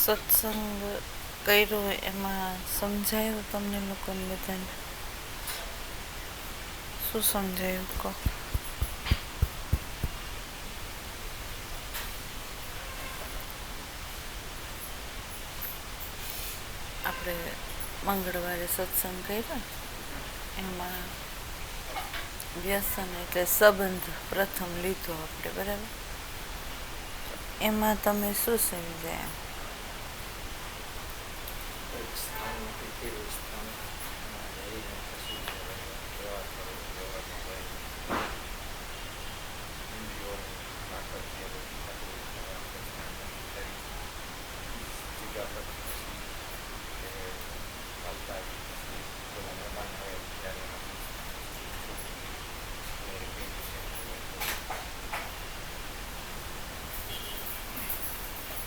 સત્સંગ કર્યો એમાં સમજાયું તમને લોકોને બધાને? શું સમજાયું કહો? આપણે મંગળવારે સત્સંગ કર્યો એમાં વ્યસન એટલે સંબંધ પ્રથમ લીધો આપણે, બરાબર? એમાં તમે શું સમજાયા?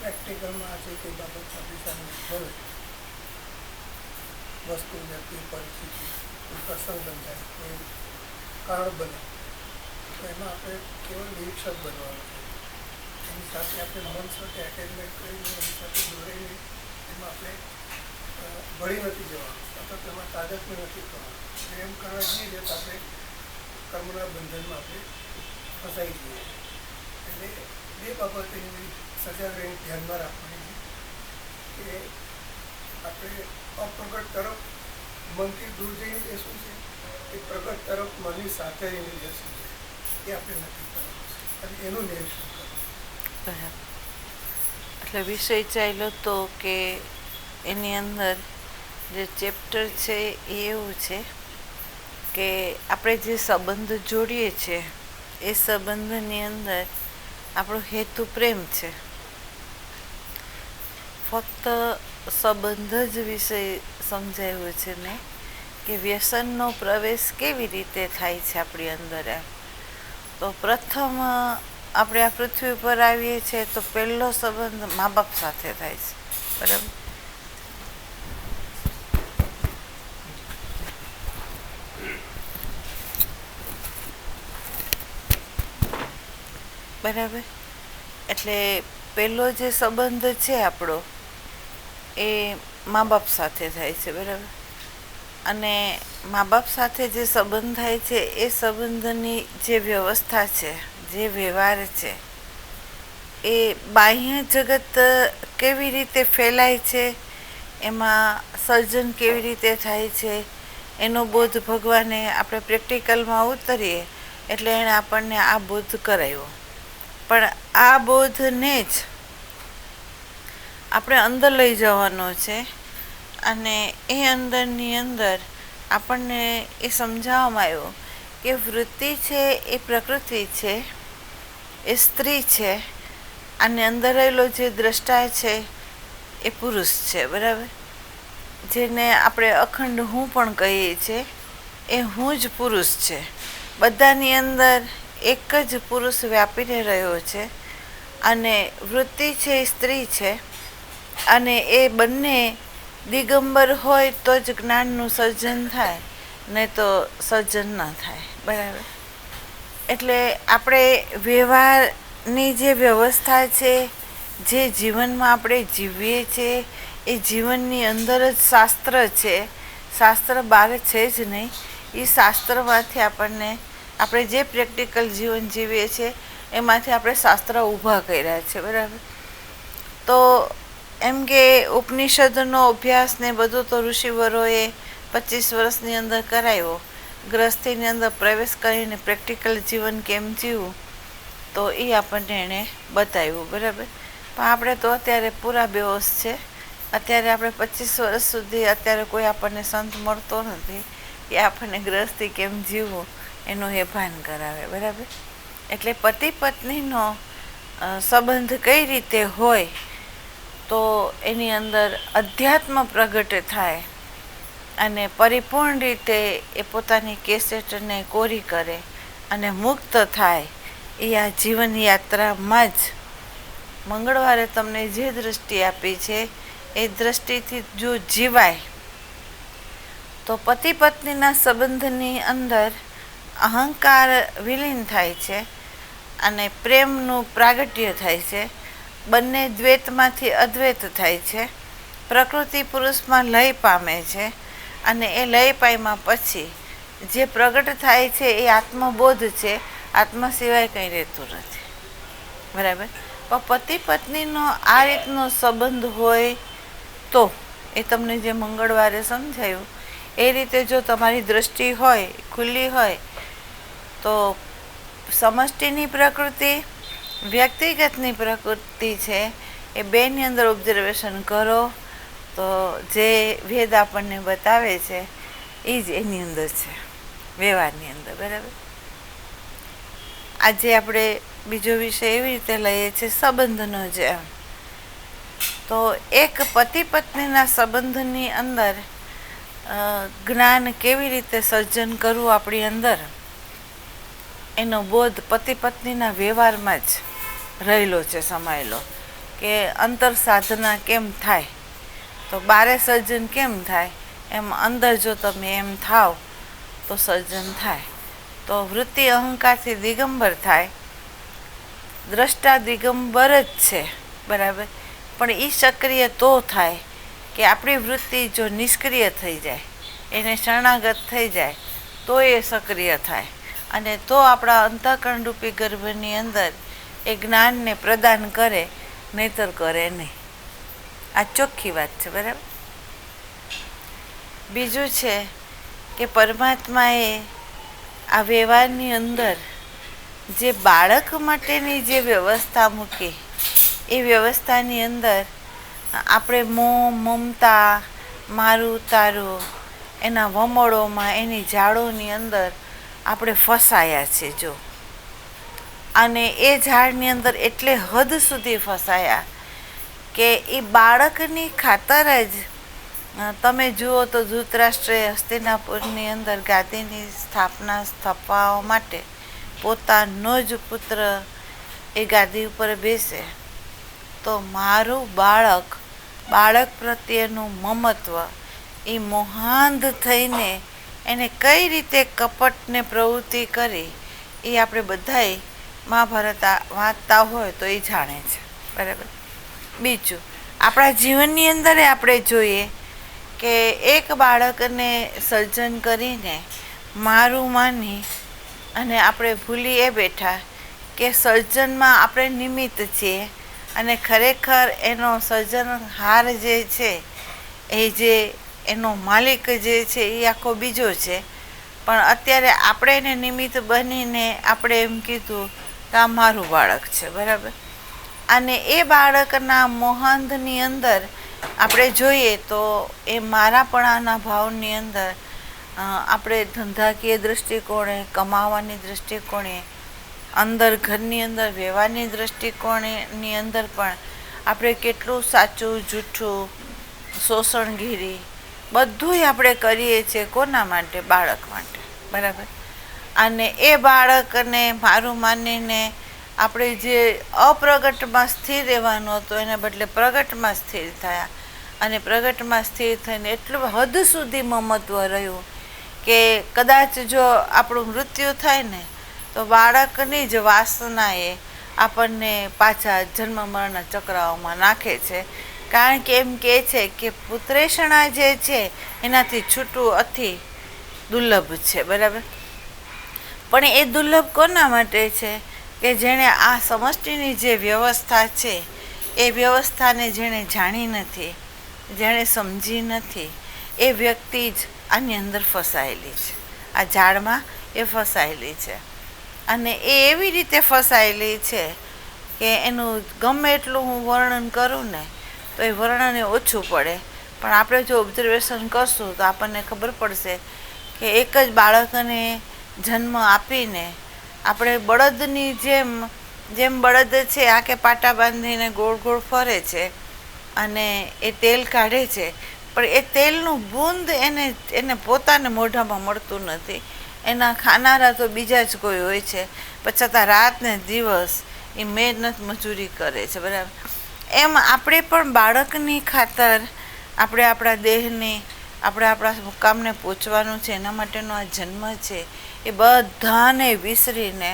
પ્રેક્ટિકલમાં આજે કોઈ બાબત આપણી સામે હોય, વસ્તુ, વ્યક્તિ, પરિસ્થિતિ, કોઈ પ્રસંગ બંધાય, કોઈ કારણ બને, તો એમાં આપણે કેવળ નિરીક્ષક બનવાનું છે. એની સાથે આપણે મન સાથે એટેચમેન્ટ કરીને એની સાથે જોડાઈને એમાં આપણે ભળી નથી જવાનું, સતત એમાં તાજતને નથી કરવાનું. એમ કરવા જઈએ તો આપણે કર્મના બંધનમાં આપણે ફસાઈ જઈએ. એટલે બે બાબત એની સજાગ રહીને ધ્યાનમાં રાખવાની છે કે આપણે અપ્રગટ તરફ મનથી દૂર જઈને બેસવું છે કે પ્રગટ તરફ મનની સાથે રહીને બેસવું છે, એ આપણે નક્કી કરવાનું છે અને એનું નિરીક્ષણ કરવું. બરાબર. એટલે વિષય ચાલ્યો તો કે એની અંદર જે ચેપ્ટર છે એ એવું છે કે આપણે જે સંબંધ જોડીએ છીએ એ સંબંધની અંદર આપણો હેતુ પ્રેમ છે. ફક્ત સંબંધ જ વિષય સમજાયું છે ને કે વ્યસનનો પ્રવેશ કેવી રીતે થાય છે આપણી અંદર. એમ તો પ્રથમ આપણે આ પૃથ્વી પર આવીએ છીએ તો પહેલો સંબંધ મા બાપ સાથે થાય છે, બરાબર? બરાબર. એટલે પહેલો જે સંબંધ છે આપણો એ મા બાપ સાથે થાય છે, બરાબર? અને મા બાપ સાથે જે સંબંધ થાય છે એ સંબંધની જે વ્યવસ્થા છે, જે વ્યવહાર છે, એ બાહ્ય જગત કેવી રીતે ફેલાય છે, એમાં સર્જન કેવી રીતે થાય છે, એનો બોધ ભગવાને આપણે પ્રેક્ટિકલમાં ઉતરીએ એટલે એણે આપણને આ બોધ કરાવ્યો. પણ આ બોધને જ આપણે અંદર લઈ જવાનો છે અને એ અંદરની અંદર આપણને એ સમજાવવામાં આવ્યું કે વૃત્તિ છે એ પ્રકૃતિ છે, એ સ્ત્રી છે, અને અંદર રહેલો જે દ્રષ્ટા છે એ પુરુષ છે, બરાબર? જેને આપણે અખંડ હું પણ કહીએ છીએ, એ હું જ પુરુષ છે. બધાની અંદર એક જ પુરુષ વ્યાપીને રહ્યો છે અને વૃત્તિ છે એ સ્ત્રી છે અને એ બંને દિગંબર હોય તો જ જ્ઞાનનું સર્જન થાય, નહીં તો સર્જન ન થાય, બરાબર? એટલે આપણે વ્યવહારની જે વ્યવસ્થા છે, જે જીવનમાં આપણે જીવીએ છીએ, એ જીવનની અંદર જ શાસ્ત્ર છે. શાસ્ત્ર બહાર છે જ નહીં. એ શાસ્ત્રમાંથી આપણને આપણે જે પ્રેક્ટિકલ જીવન જીવીએ છીએ એમાંથી આપણે શાસ્ત્ર ઊભા કર્યા છે, બરાબર? તો એમ કે ઉપનિષદનો અભ્યાસ ને બધું તો ઋષિવરોએ 25 વર્ષની અંદર કરાવ્યો. ગ્રસ્થિની અંદર પ્રવેશ કરીને પ્રેક્ટિકલ જીવન કેમ જીવવું તો એ આપણને એણે બતાવ્યું, બરાબર? પણ આપણે તો અત્યારે પૂરા બેહોશ છે. અત્યારે આપણે 25 વર્ષ સુધી અત્યારે કોઈ આપણને સંત મળતો નથી કે આપણને ગ્રસ્તી કેમ જીવવું એનું એ ભાન કરાવે, બરાબર? એટલે પતિ પત્નીનો સંબંધ કઈ રીતે હોય તો એની અંદર અધ્યાત્મ પ્રગટ થાય અને પરિપૂર્ણ રીતે એ પોતાની કેસેટને કોરી કરે અને મુક્ત થાય. એ આ જીવન યાત્રામાં જ મંગળવારે તમને જે દૃષ્ટિ આપી છે એ દૃષ્ટિથી જો જીવાય તો પતિ પત્નીના સંબંધની અંદર અહંકાર વિલીન થાય છે અને પ્રેમનું પ્રાગટ્ય થાય છે બંને દ્વૈતમાંથી અદ્વૈત થાય છે. પ્રકૃતિ પુરુષમાં લય પામે છે અને એ લય પામ્યા પછી જે પ્રગટ થાય છે એ આત્મબોધ છે. આત્મા સિવાય કંઈ રહેતું નથી. બરાબર. પણ પતિ પત્નીનો આ રીતનો સંબંધ હોય તો એ તમને જે મંગળવારે સમજાયું એ રીતે જો તમારી દ્રષ્ટિ હોય, ખુલ્લી હોય, તો સમષ્ટિની પ્રકૃતિ, વ્યક્તિગતની પ્રકૃતિ છે એ બેની અંદર ઓબ્ઝર્વેશન કરો તો જે વેદ આપણને બતાવે છે એ જ એની અંદર છે, વ્યવહારની અંદર. બરાબર. આજે આપણે બીજો વિષય એવી રીતે લઈએ છીએ સંબંધનો છે. તો એક પતિ પત્નીના સંબંધની અંદર જ્ઞાન કેવી રીતે સર્જન કરવું આપણી અંદર, એનો બોધ પતિ પત્નીના વ્યવહારમાં જ રહેલો છે, સમાયેલો. કે અંતર સાધના કેમ થાય, તો બારે સર્જન કેમ થાય, એમ અંદર જો તમે એમ થાવ તો સર્જન થાય. તો વૃત્તિ અહંકારથી દિગંબર થાય. દ્રષ્ટા દિગંબર જ છે. બરાબર. પણ એ સક્રિય તો થાય કે આપણી વૃત્તિ જો નિષ્ક્રિય થઈ જાય, એને શરણાગત થઈ જાય તો એ સક્રિય થાય અને તો આપણા અંતઃકરણ રૂપી ગર્ભની અંદર એ જ્ઞાનને પ્રદાન કરે, નહીતર કરે નહીં. આ ચોખ્ખી વાત છે. બરાબર. બીજું છે કે પરમાત્માએ આ વ્યવહારની અંદર જે બાળક માટેની જે વ્યવસ્થા મૂકી એ વ્યવસ્થાની અંદર આપણે મોહ, મમતા, મારું તારું, એના વમળોમાં, એની જાળોની અંદર આપણે ફસાયા છે. જો અને એ ઝાડની અંદર એટલે હદ સુધી ફસાયા કે એ બાળકની ખાતર જ તમે જુઓ તો ધૃતરાષ્ટ્રે હસ્તિનાપુરની અંદર ગાદીની સ્થાપના સ્થાપવા માટે પોતાનો જ પુત્ર એ ગાદી ઉપર બેસે તો મારું બાળક પ્રત્યેનું મમત્વ એ મોહાંધ થઈને એને કઈ રીતે કપટને પ્રવૃત્તિ કરી એ આપણે બધાય મહાભારત વાંચતા હોય તો એ જાણે છે. બરાબર. બીજું, આપણા જીવનની અંદર આપણે જોઈએ કે એક બાળકને સર્જન કરીને મારું માની અને આપણે ભૂલી એ બેઠા કે સર્જનમાં આપણે નિમિત્ત છીએ અને ખરેખર એનો સર્જનહાર જે છે, એ જે એનો માલિક જે છે એ આખો બીજો છે. પણ અત્યારે આપણે એને નિમિત્ત બનીને આપણે એમ કીધું કે આ મારું બાળક છે. બરાબર. અને એ બાળકના મોહાંધની અંદર આપણે જોઈએ તો એ મારાપણાના ભાવની અંદર આપણે ધંધાકીય દૃષ્ટિકોણે, કમાવાની દૃષ્ટિકોણે, અંદર ઘરની અંદર વ્યવહારની દૃષ્ટિકોણની અંદર પણ આપણે કેટલું સાચું જૂઠું, શોષણગીરી બધુંય આપણે કરીએ છીએ. કોના માટે? બાળક માટે. બરાબર. અને એ બાળકને મારું માનીને આપણે જે અપ્રગટમાં સ્થિર રહેવાનું હતું એને બદલે પ્રગટમાં સ્થિર થયા અને પ્રગટમાં સ્થિર થઈને એટલું હદ સુધી મમત્વ રહ્યું કે કદાચ જો આપણું મૃત્યુ થાય ને તો બાળકની જ વાસનાએ આપણને પાછા જન્મ મરણના ચક્રાઓમાં નાખે છે. કારણ કે એમ કહે છે કે પુત્રેષણા જે છે એનાથી છૂટવું અતિ દુર્લભ છે. બરાબર. પણ એ દુર્લભ કોના માટે છે? કે જેણે આ સમષ્ટિની જે વ્યવસ્થા છે એ વ્યવસ્થાને જેણે જાણી નથી, જેણે સમજી નથી, એ વ્યક્તિ જ આની અંદર ફસાયેલી છે. આ ઝાડમાં એ ફસાયેલી છે અને એ એવી રીતે ફસાયેલી છે કે એનું ગમે એટલું હું વર્ણન કરું ને તો એ વર્ણને ઓછું પડે. પણ આપણે જો ઓબ્ઝર્વેશન કરશું તો આપણને ખબર પડશે કે એક જ બાળકને જન્મ આપીને આપણે બળદની જેમ બળદ છે આંખે પાટા બાંધીને ગોળ ગોળ ફરે છે અને એ તેલ કાઢે છે, પણ એ તેલનું બૂંદ એને પોતાને મોઢામાં મળતું નથી. એના ખાનારા તો બીજા જ કોઈ હોય છે, પણ છતાં રાત ને દિવસ એ મહેનત મજૂરી કરે છે. બરાબર. એમ આપણે પણ બાળકની ખાતર આપણે આપણા દેહને, આપણે આપણા મુકામને પહોંચવાનું છે, એના માટેનો આ જન્મ છે, એ બધાને વિસરીને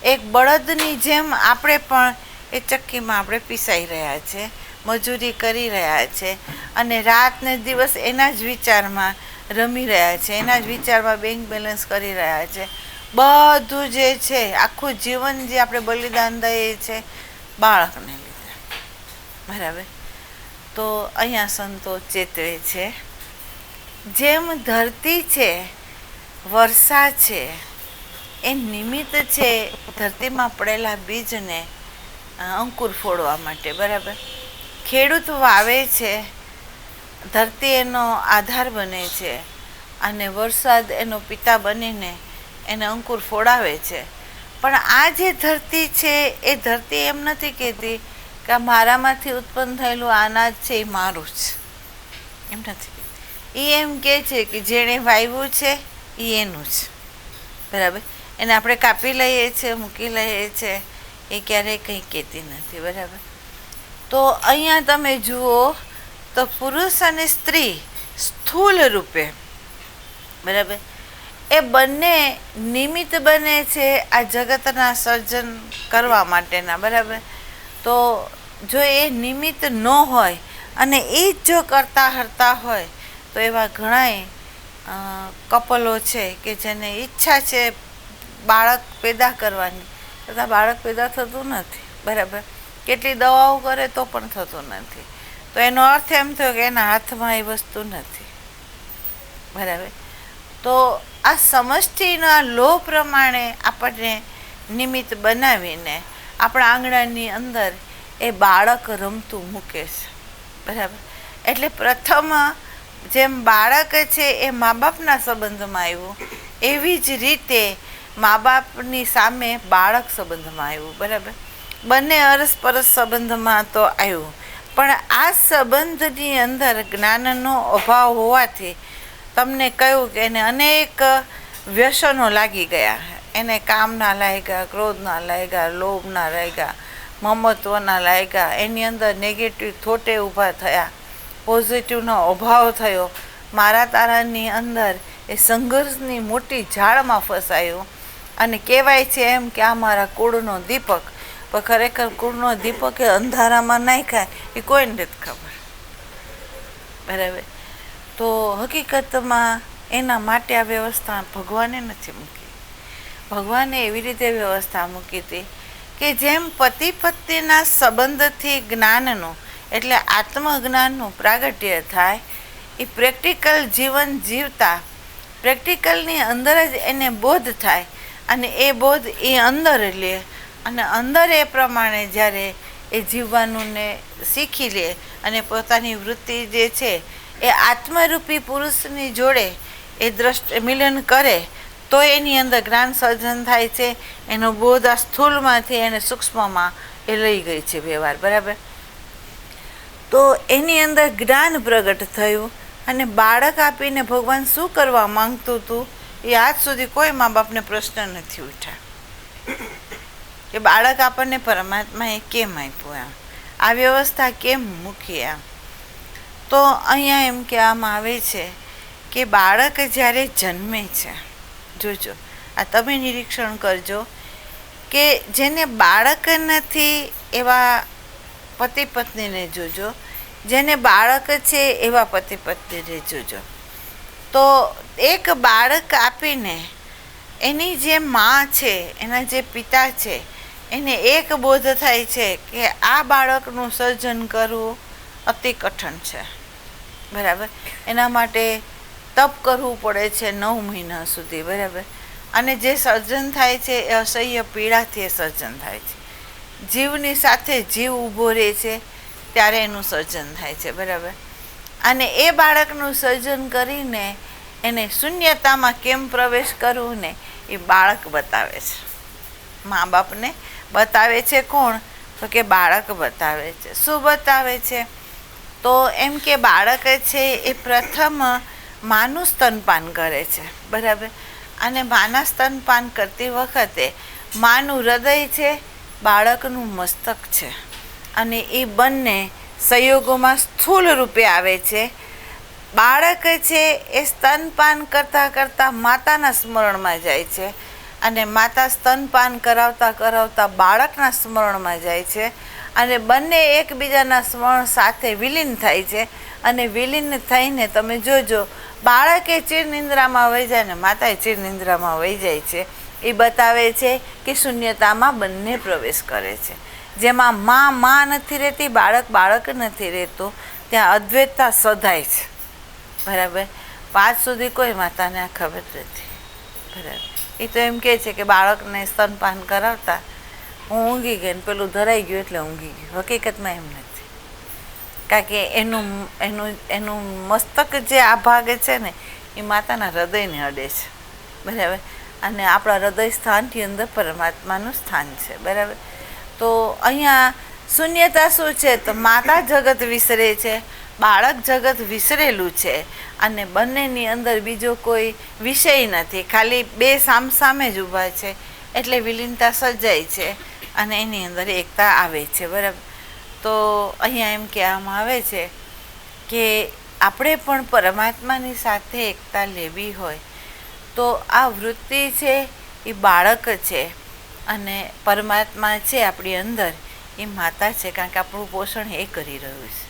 એક બળદની જેમ આપણે પણ એ ચક્કીમાં આપણે પીસાઈ રહ્યા છે, મજૂરી કરી રહ્યા છે, અને રાત ને દિવસ એના જ વિચારમાં રમી રહ્યા છે, એના જ વિચારમાં બેંક બેલેન્સ કરી રહ્યા છે. બધું જે છે, આખું જીવન જે આપણે બલિદાન દઈએ છે બાળકને લીધે. બરાબર. તો અહીંયા સંતો ચેતવે છે, જેમ ધરતી છે, વર્ષા છે, એ નિમિત્ત છે ધરતીમાં પડેલા બીજને અંકુર ફોડવા માટે. બરાબર. ખેડૂત વાવે છે, ધરતી એનો આધાર બને છે, અને વરસાદ એનો પિતા બનીને એને અંકુર ફોડાવે છે. પણ આ જે ધરતી છે એ ધરતી એમ નથી કહેતી કે મારામાંથી ઉત્પન્ન થયેલું અનાજ છે એ મારું જ, એમ નથી કહેતી. એ એમ કહે છે કે જેણે વાવ્યું છે એ એનું જ. બરાબર. એને આપણે કાપી લઈએ છીએ, મૂકી લઈએ છીએ, એ ક્યારેય કંઈ કહેતી નથી. બરાબર. તો અહીંયા તમે જુઓ તો પુરુષ અને સ્ત્રી સ્થૂળ રૂપે, બરાબર, એ બંને નિમિત્ત બને છે આ જગતના સર્જન કરવા માટેના. બરાબર. તો જો એ નિમિત્ત ન હોય અને એ જ જો કરતા હરતા હોય તો એવા ઘણાય કપલો છે કે જેને ઈચ્છા છે બાળક પેદા કરવાની, છતાં બાળક પેદા થતું નથી. બરાબર. કેટલી દવાઓ કરે તો પણ થતું નથી. તો એનો અર્થ એમ થયો કે એના હાથમાં એ વસ્તુ નથી. બરાબર. તો આ સમષ્ટિના લોહ પ્રમાણે આપણને નિમિત્ત બનાવીને આપણા આંગણાની અંદર એ બાળક રમતું મૂકે છે. બરાબર. એટલે પ્રથમ જેમ બાળક છે એ મા બાપના સંબંધમાં આવ્યું, એવી જ રીતે મા બાપની સામે બાળક સંબંધમાં આવ્યું. બરાબર. બંને અરસપરસ સંબંધમાં તો આવ્યું, પણ આ સંબંધની અંદર જ્ઞાનનો અભાવ હોવાથી તમને કહ્યું કે એને અનેક વ્યસનો લાગી ગયા. એને કામના લાગ્યા, ક્રોધના લાગ્યા, લોભના લાગ્યા, મમત્વના લાગ્યા. એની અંદર નેગેટિવ થોટે ઊભા થયા, પોઝિટિવનો અભાવ થયો. મારા તારાની અંદર એ સંઘર્ષની મોટી ઝાડમાં ફસાયું. અને કહેવાય છે એમ કે આ મારા કુળનો દીપક, પણ ખરેખર કુળનો દીપક એ અંધારામાં નાખ્યા એ કોઈને નથી ખબર. બરાબર. તો હકીકતમાં એના માટે આ વ્યવસ્થા ભગવાને નથી મૂકી. ભગવાને એવી રીતે વ્યવસ્થા મૂકી હતી કે જેમ પતિ પત્નીના સંબંધથી જ્ઞાનનું એટલે આત્મજ્ઞાનનું પ્રાગટ્ય થાય, એ પ્રેક્ટિકલ જીવન જીવતા પ્રેક્ટિકલની અંદર જ એને બોધ થાય, અને એ બોધ એ અંદર લે, અને અંદર એ પ્રમાણે જ્યારે એ જીવવાનું ને શીખી લે અને પોતાની વૃત્તિ જે છે એ આત્મરૂપી પુરુષની જોડે એ મિલન કરે, તો એની અંદર જ્ઞાન સર્જન થાય છે. એનો બોધ આ સ્થૂળમાંથી એને સૂક્ષ્મમાં એ લઈ ગઈ છે વ્યવહાર. બરાબર. તો એની અંદર જ્ઞાન પ્રગટ થયું, અને બાળક આપીને ભગવાન શું કરવા માંગતું હતું એ આજ સુધી કોઈ મા બાપને પ્રશ્ન નથી ઉઠ્યા કે બાળક આપણને પરમાત્માએ કેમ આપ્યું, એમ આ વ્યવસ્થા કેમ મૂકી. એમ તો અહીંયા એમ કહેવામાં આવે છે કે બાળક જ્યારે જન્મે છે, જોજો આ તમે નિરીક્ષણ કરજો કે જેને બાળક નથી એવા પતિ પત્નીને જોજો, જેને બાળક છે એવા પતિ પત્નીને જોજો. તો એક બાળક આપીને એની જે મા છે, એના જે પિતા છે, એને એક બોધ થાય છે કે આ બાળકનું સર્જન કરવું અતિ કઠણ છે. બરાબર. એના માટે તપ કરવું પડે છે 9 મહિના સુધી. બરાબર. અને જે સર્જન થાય છે એ અસહ્ય પીડાથી સર્જન થાય છે. જીવની સાથે જીવ ઊભો રહે છે ત્યારે એનું સર્જન થાય છે. બરાબર. અને એ બાળકનું સર્જન કરીને એને શૂન્યતામાં કેમ પ્રવેશ કરવું ને એ બાળક બતાવે છે. મા બાપને બતાવે છે કોણ? તો કે બાળક બતાવે છે. શું બતાવે છે? તો એમ કે બાળક છે એ પ્રથમ માનું સ્તનપાન કરે છે. બરાબર. અને માના સ્તનપાન કરતી વખતે માનું હૃદય છે, બાળકનું મસ્તક છે, અને એ બંને સંયોગોમાં સ્થૂળ રૂપે આવે છે. બાળક છે એ સ્તનપાન કરતાં કરતાં માતાના સ્મરણમાં જાય છે, અને માતા સ્તનપાન કરાવતા કરાવતા બાળકના સ્મરણમાં જાય છે અને બંને એકબીજાના સ્મરણ સાથે વિલીન થાય છે. અને વિલીન થઈને તમે જોજો બાળકે ચિરનિંદ્રામાં વહી જાય ને માતાએ ચિરનિંદ્રામાં વહી જાય છે. એ બતાવે છે કે શૂન્યતામાં બંને પ્રવેશ કરે છે. જેમાં માં નથી રહેતી, બાળક નથી રહેતો, ત્યાં અદ્વૈતતા સધાય છે. બરાબર. 5 સુધી કોઈ માતાને આ ખબર નથી. બરાબર. એ તો એમ કહે છે કે બાળકને સ્તનપાન કરાવતા હું ઊંઘી ગઈ ને પેલું ધરાઈ ગયું એટલે ઊંઘી ગયું. હકીકતમાં એમ નથી, કારણ કે એનું મસ્તક જે આ ભાગ છે ને એ માતાના હૃદયને અડે છે. બરાબર. અને આપણા હૃદય સ્થાનથી અંદર પરમાત્માનું સ્થાન છે. બરાબર. તો અહીંયા શૂન્યતા શું છે? તો માતા જગત વિસરે છે, બાળક જગત વિસરેલું છે અને બંનેની અંદર બીજો કોઈ વિષય નથી, ખાલી બે સામસામે જ ઊભા છે. એટલે વિલીનતા સર્જાય છે અને એની અંદર એકતા આવે છે. બરાબર. તો અહીંયા એમ કહેવામાં આવે છે કે આપણે પણ પરમાત્માની સાથે એકતા લેવી હોય તો આ વૃત્તિ છે એ બાળક છે અને પરમાત્મા છે આપણી અંદર એ માતા છે, કારણ કે આપણું પોષણ એ કરી રહ્યું છે,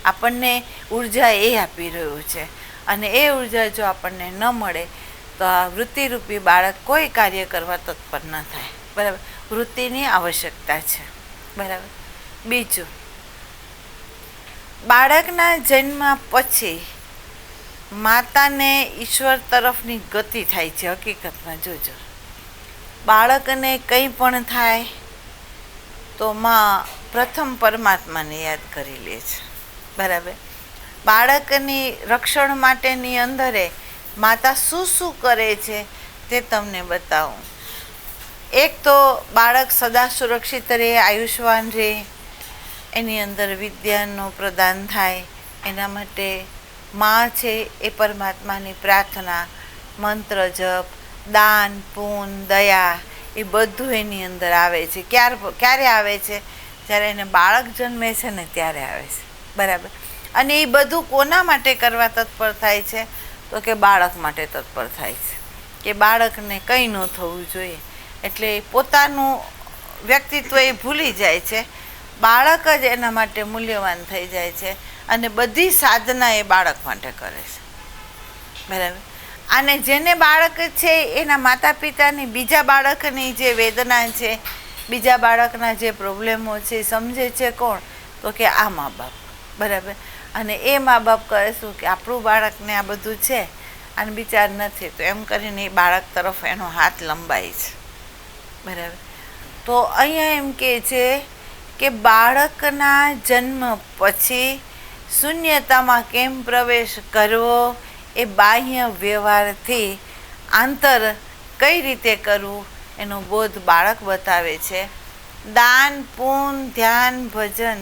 આપણને ઉર્જા એ આપી રહ્યું છે. અને એ ઉર્જા જો આપણને ન મળે તો આ વૃત્તિરૂપી બાળક કોઈ કાર્ય કરવા તત્પર ન થાય. બરાબર. વૃત્તિની આવશ્યકતા છે. બરાબર. બીજું, બાળકના જન્મ પછી માતાને ઈશ્વર તરફની ગતિ થાય છે. હકીકતમાં જોજો, બાળકને કંઈ પણ થાય તો માં પ્રથમ પરમાત્માને યાદ કરી લે છે. બરાબર. બાળકની રક્ષણ માટેની અંદરે માતા શું શું કરે છે તે તમને બતાવું. એક તો બાળક સદા સુરક્ષિત રહે, આયુષ્યવાન રહે, એની અંદર વિદ્યાનું પ્રદાન થાય, એના માટે માં છે એ પરમાત્માની પ્રાર્થના, મંત્ર જપ, દાન, પૂન, દયા એ બધું એની અંદર આવે છે. ક્યારે આવે છે? જ્યારે એને બાળક જન્મે છે ને ત્યારે આવે છે. બરાબર. અને એ બધું કોના માટે કરવા તત્પર થાય છે? તો કે બાળક માટે તત્પર થાય છે, કે બાળકને કંઈ ન થવું જોઈએ. એટલે પોતાનું વ્યક્તિત્વ એ ભૂલી જાય છે, બાળક જ એના માટે મૂલ્યવાન થઈ જાય છે અને બધી સાધના એ બાળક માટે કરે છે. બરાબર. અને જેને બાળક છે એના માતા પિતાની બીજા બાળકની જે વેદના છે, બીજા બાળકના જે પ્રોબ્લેમો છે સમજે છે કોણ? તો કે આ મા બાપ. બરાબર. અને એ મા બાપ કરે શું કે આપણું બાળકને આ બધું છે અને બિચાર નથી, તો એમ કરીને એ બાળક તરફ એનો હાથ લંબાય છે. બરાબર. તો અહીંયા એમ કહે છે કે બાળકના જન્મ પછી શૂન્યતામાં કેમ પ્રવેશ કરવો, એ બાહ્ય વ્યવહારથી આંતર કઈ રીતે કરવું એનો બોધ બાળક બતાવે છે. દાન, પૂન, ધ્યાન, ભજન,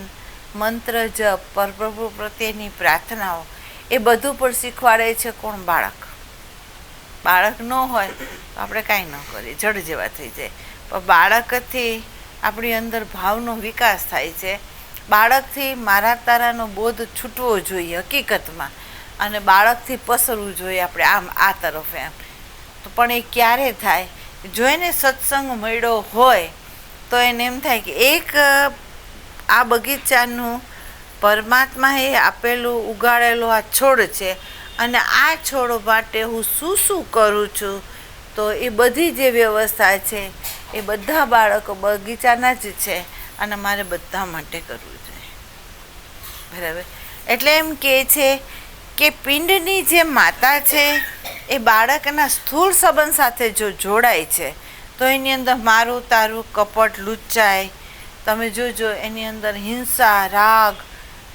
મંત્ર જપ, પરપ્રભુ પ્રત્યેની પ્રાર્થનાઓ એ બધું પણ શીખવાડે છે કોણ? બાળક. બાળક ન હોય તો આપણે કાંઈ ન કરીએ, જડ જેવા થઈ જાય. પણ બાળકથી આપણી અંદર ભાવનો વિકાસ થાય છે. બાળકથી મારા તારાનો બોધ છૂટવો જોઈએ હકીકતમાં, અને બાળકથી પસરવું જોઈએ આપણે આમ આ તરફ એમ. તો પણ એ ક્યારે થાય? જો એને સત્સંગ મળ્યો હોય તો એને એમ થાય કે એક આ બગીચાનું પરમાત્માએ આપેલું ઉગાડેલો આ છોડ છે અને આ છોડ માટે હું શું શું કરું છું, તો એ બધી જે વ્યવસ્થા છે એ બધા બાળકો બગીચાના જ છે અને મારે બધા માટે કરવું જોઈએ. બરાબર. એટલે એમ કહે છે કે પિંડની જે માતા છે એ બાળકના સ્થૂળ સંબંધ સાથે જો જોડાય છે તો એની અંદર મારું તારું, કપટ, લુચ્ચાઈ, તમે જોજો એની અંદર હિંસા, રાગ,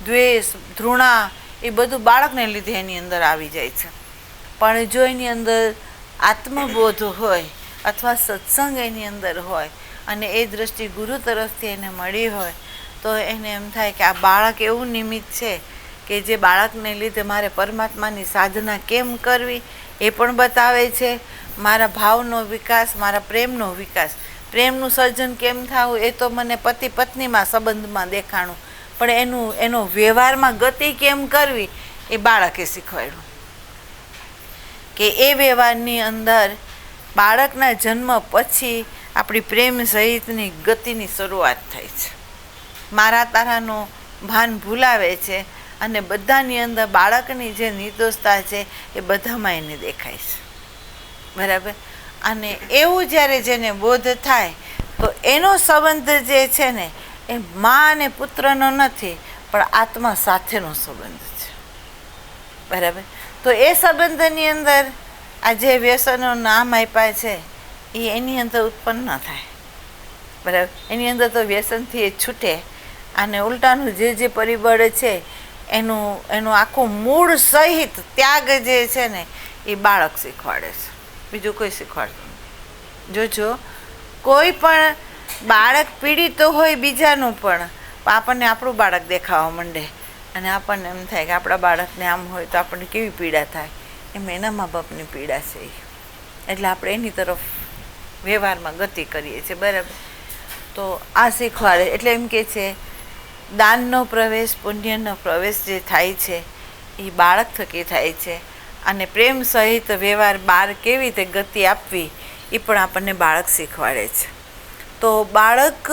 દ્વેષ, ધૃણા એ બધું બાળકને લીધે એની અંદર આવી જાય છે. પણ જો એની અંદર આત્મબોધ હોય અથવા સત્સંગ એની અંદર હોય અને એ દ્રષ્ટિ ગુરુ તરફથી એને મળી હોય તો એને એમ થાય કે આ બાળક એવું નિમિત્ત છે કે જે બાળકને લીધે મારે પરમાત્માની સાધના કેમ કરવી એ પણ બતાવે છે. મારા ભાવનો વિકાસ, મારા પ્રેમનો વિકાસ, પ્રેમનું સર્જન કેમ થવું એ તો મને પતિ પત્નીમાં સંબંધમાં દેખાણું, પણ એનો વ્યવહારમાં ગતિ કેમ કરવી એ બાળકે શીખવાડ્યું. કે એ વ્યવહારની અંદર બાળકના જન્મ પછી આપણી પ્રેમ સહિતની ગતિની શરૂઆત થાય છે. મારા તારાનું ભાન ભૂલાવે છે અને બધાની અંદર બાળકની જે નિર્દોષતા છે એ બધામાં એને દેખાય છે. બરાબર. અને એવું જ્યારે જેને બોધ થાય તો એનો સંબંધ જે છે ને એ મા અને પુત્રનો નથી, પણ આત્મા સાથેનો સંબંધ છે. બરાબર. તો એ સંબંધની અંદર આ જે વ્યસનો નામ આપ્યા છે એ એની અંદર ઉત્પન્ન ન થાય. બરાબર. એની અંદર તો વ્યસનથી એ છૂટે અને ઉલટાનું જે પરિબળ છે એનું આખું મૂળ સહિત ત્યાગ જે છે ને એ બાળક શીખવાડે છે, બીજું કોઈ શીખવાડતું નથી. જોજો, કોઈ પણ બાળક પીડિત હોય બીજાનું પણ આપણને આપણું બાળક દેખાવા માંડે અને આપણને એમ થાય કે આપણા બાળકને આમ હોય તો આપણને કેવી પીડા થાય, એમ એના મા બાપની પીડા છે. એટલે આપણે એની તરફ વ્યવહારમાં ગતિ કરીએ છીએ. બરાબર. તો આ શીખવાડે એટલે એમ કે છે દાનનો પ્રવેશ, પુણ્યનો પ્રવેશ જે થાય છે એ બાળક થકી થાય છે. અને પ્રેમ સહિત વ્યવહાર બહાર કેવી રીતે ગતિ આપવી એ પણ આપણને બાળક શીખવાડે છે. તો બાળક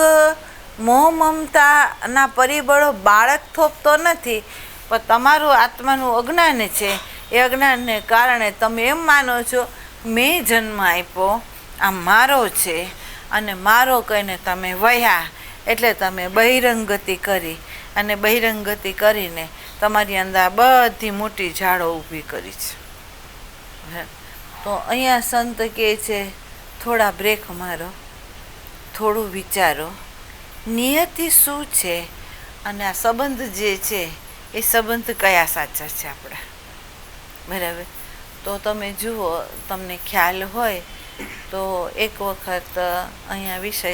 મોહ મમતાના પરિબળો બાળક થોપતો નથી, પણ તમારું આત્માનું અજ્ઞાન છે. એ અજ્ઞાનને કારણે તમે એમ માનો છો મેં જન્મ આપ્યો, આ મારો છે અને મારો કહીને તમે વહ્યા, એટલે તમે બહિરંગ ગતિ કરી અને બહિરંગ ગતિ કરીને તમારી અંદર બધી મોટી ઝાડો ઊભી કરી છે. તો અહીંયા સંત કહે છે થોડા બ્રેક મારો, થોડું વિચારો નિયતિ શું છે અને આ સંબંધ જે છે એ સંબંધ કયા સાચા છે આપણા. બરાબર. તો તમે જુઓ, તમને ખ્યાલ હોય તો એક વખત અહીંયા વિષય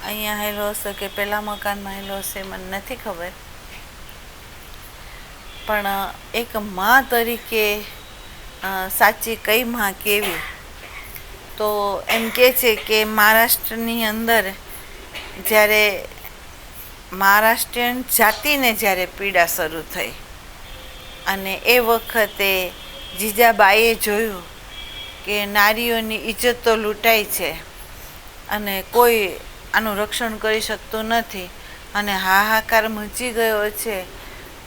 અહીંયા હેલો હશે કે પેલા મકાનમાં હેલો હશે મને નથી ખબર, પણ એક મા તરીકે સાચી કઈ મા કેવી, તો એમ કે છે કે મહારાષ્ટ્રની અંદર જ્યારે મહારાષ્ટ્રીયન જાતિને જ્યારે પીડા શરૂ થઈ અને એ વખતે જીજાબાઈએ જોયું કે નારીઓની ઇજ્જત તો લૂંટાય છે અને કોઈ આનું રક્ષણ કરી શકતું નથી અને હાહાકાર મચી ગયો છે.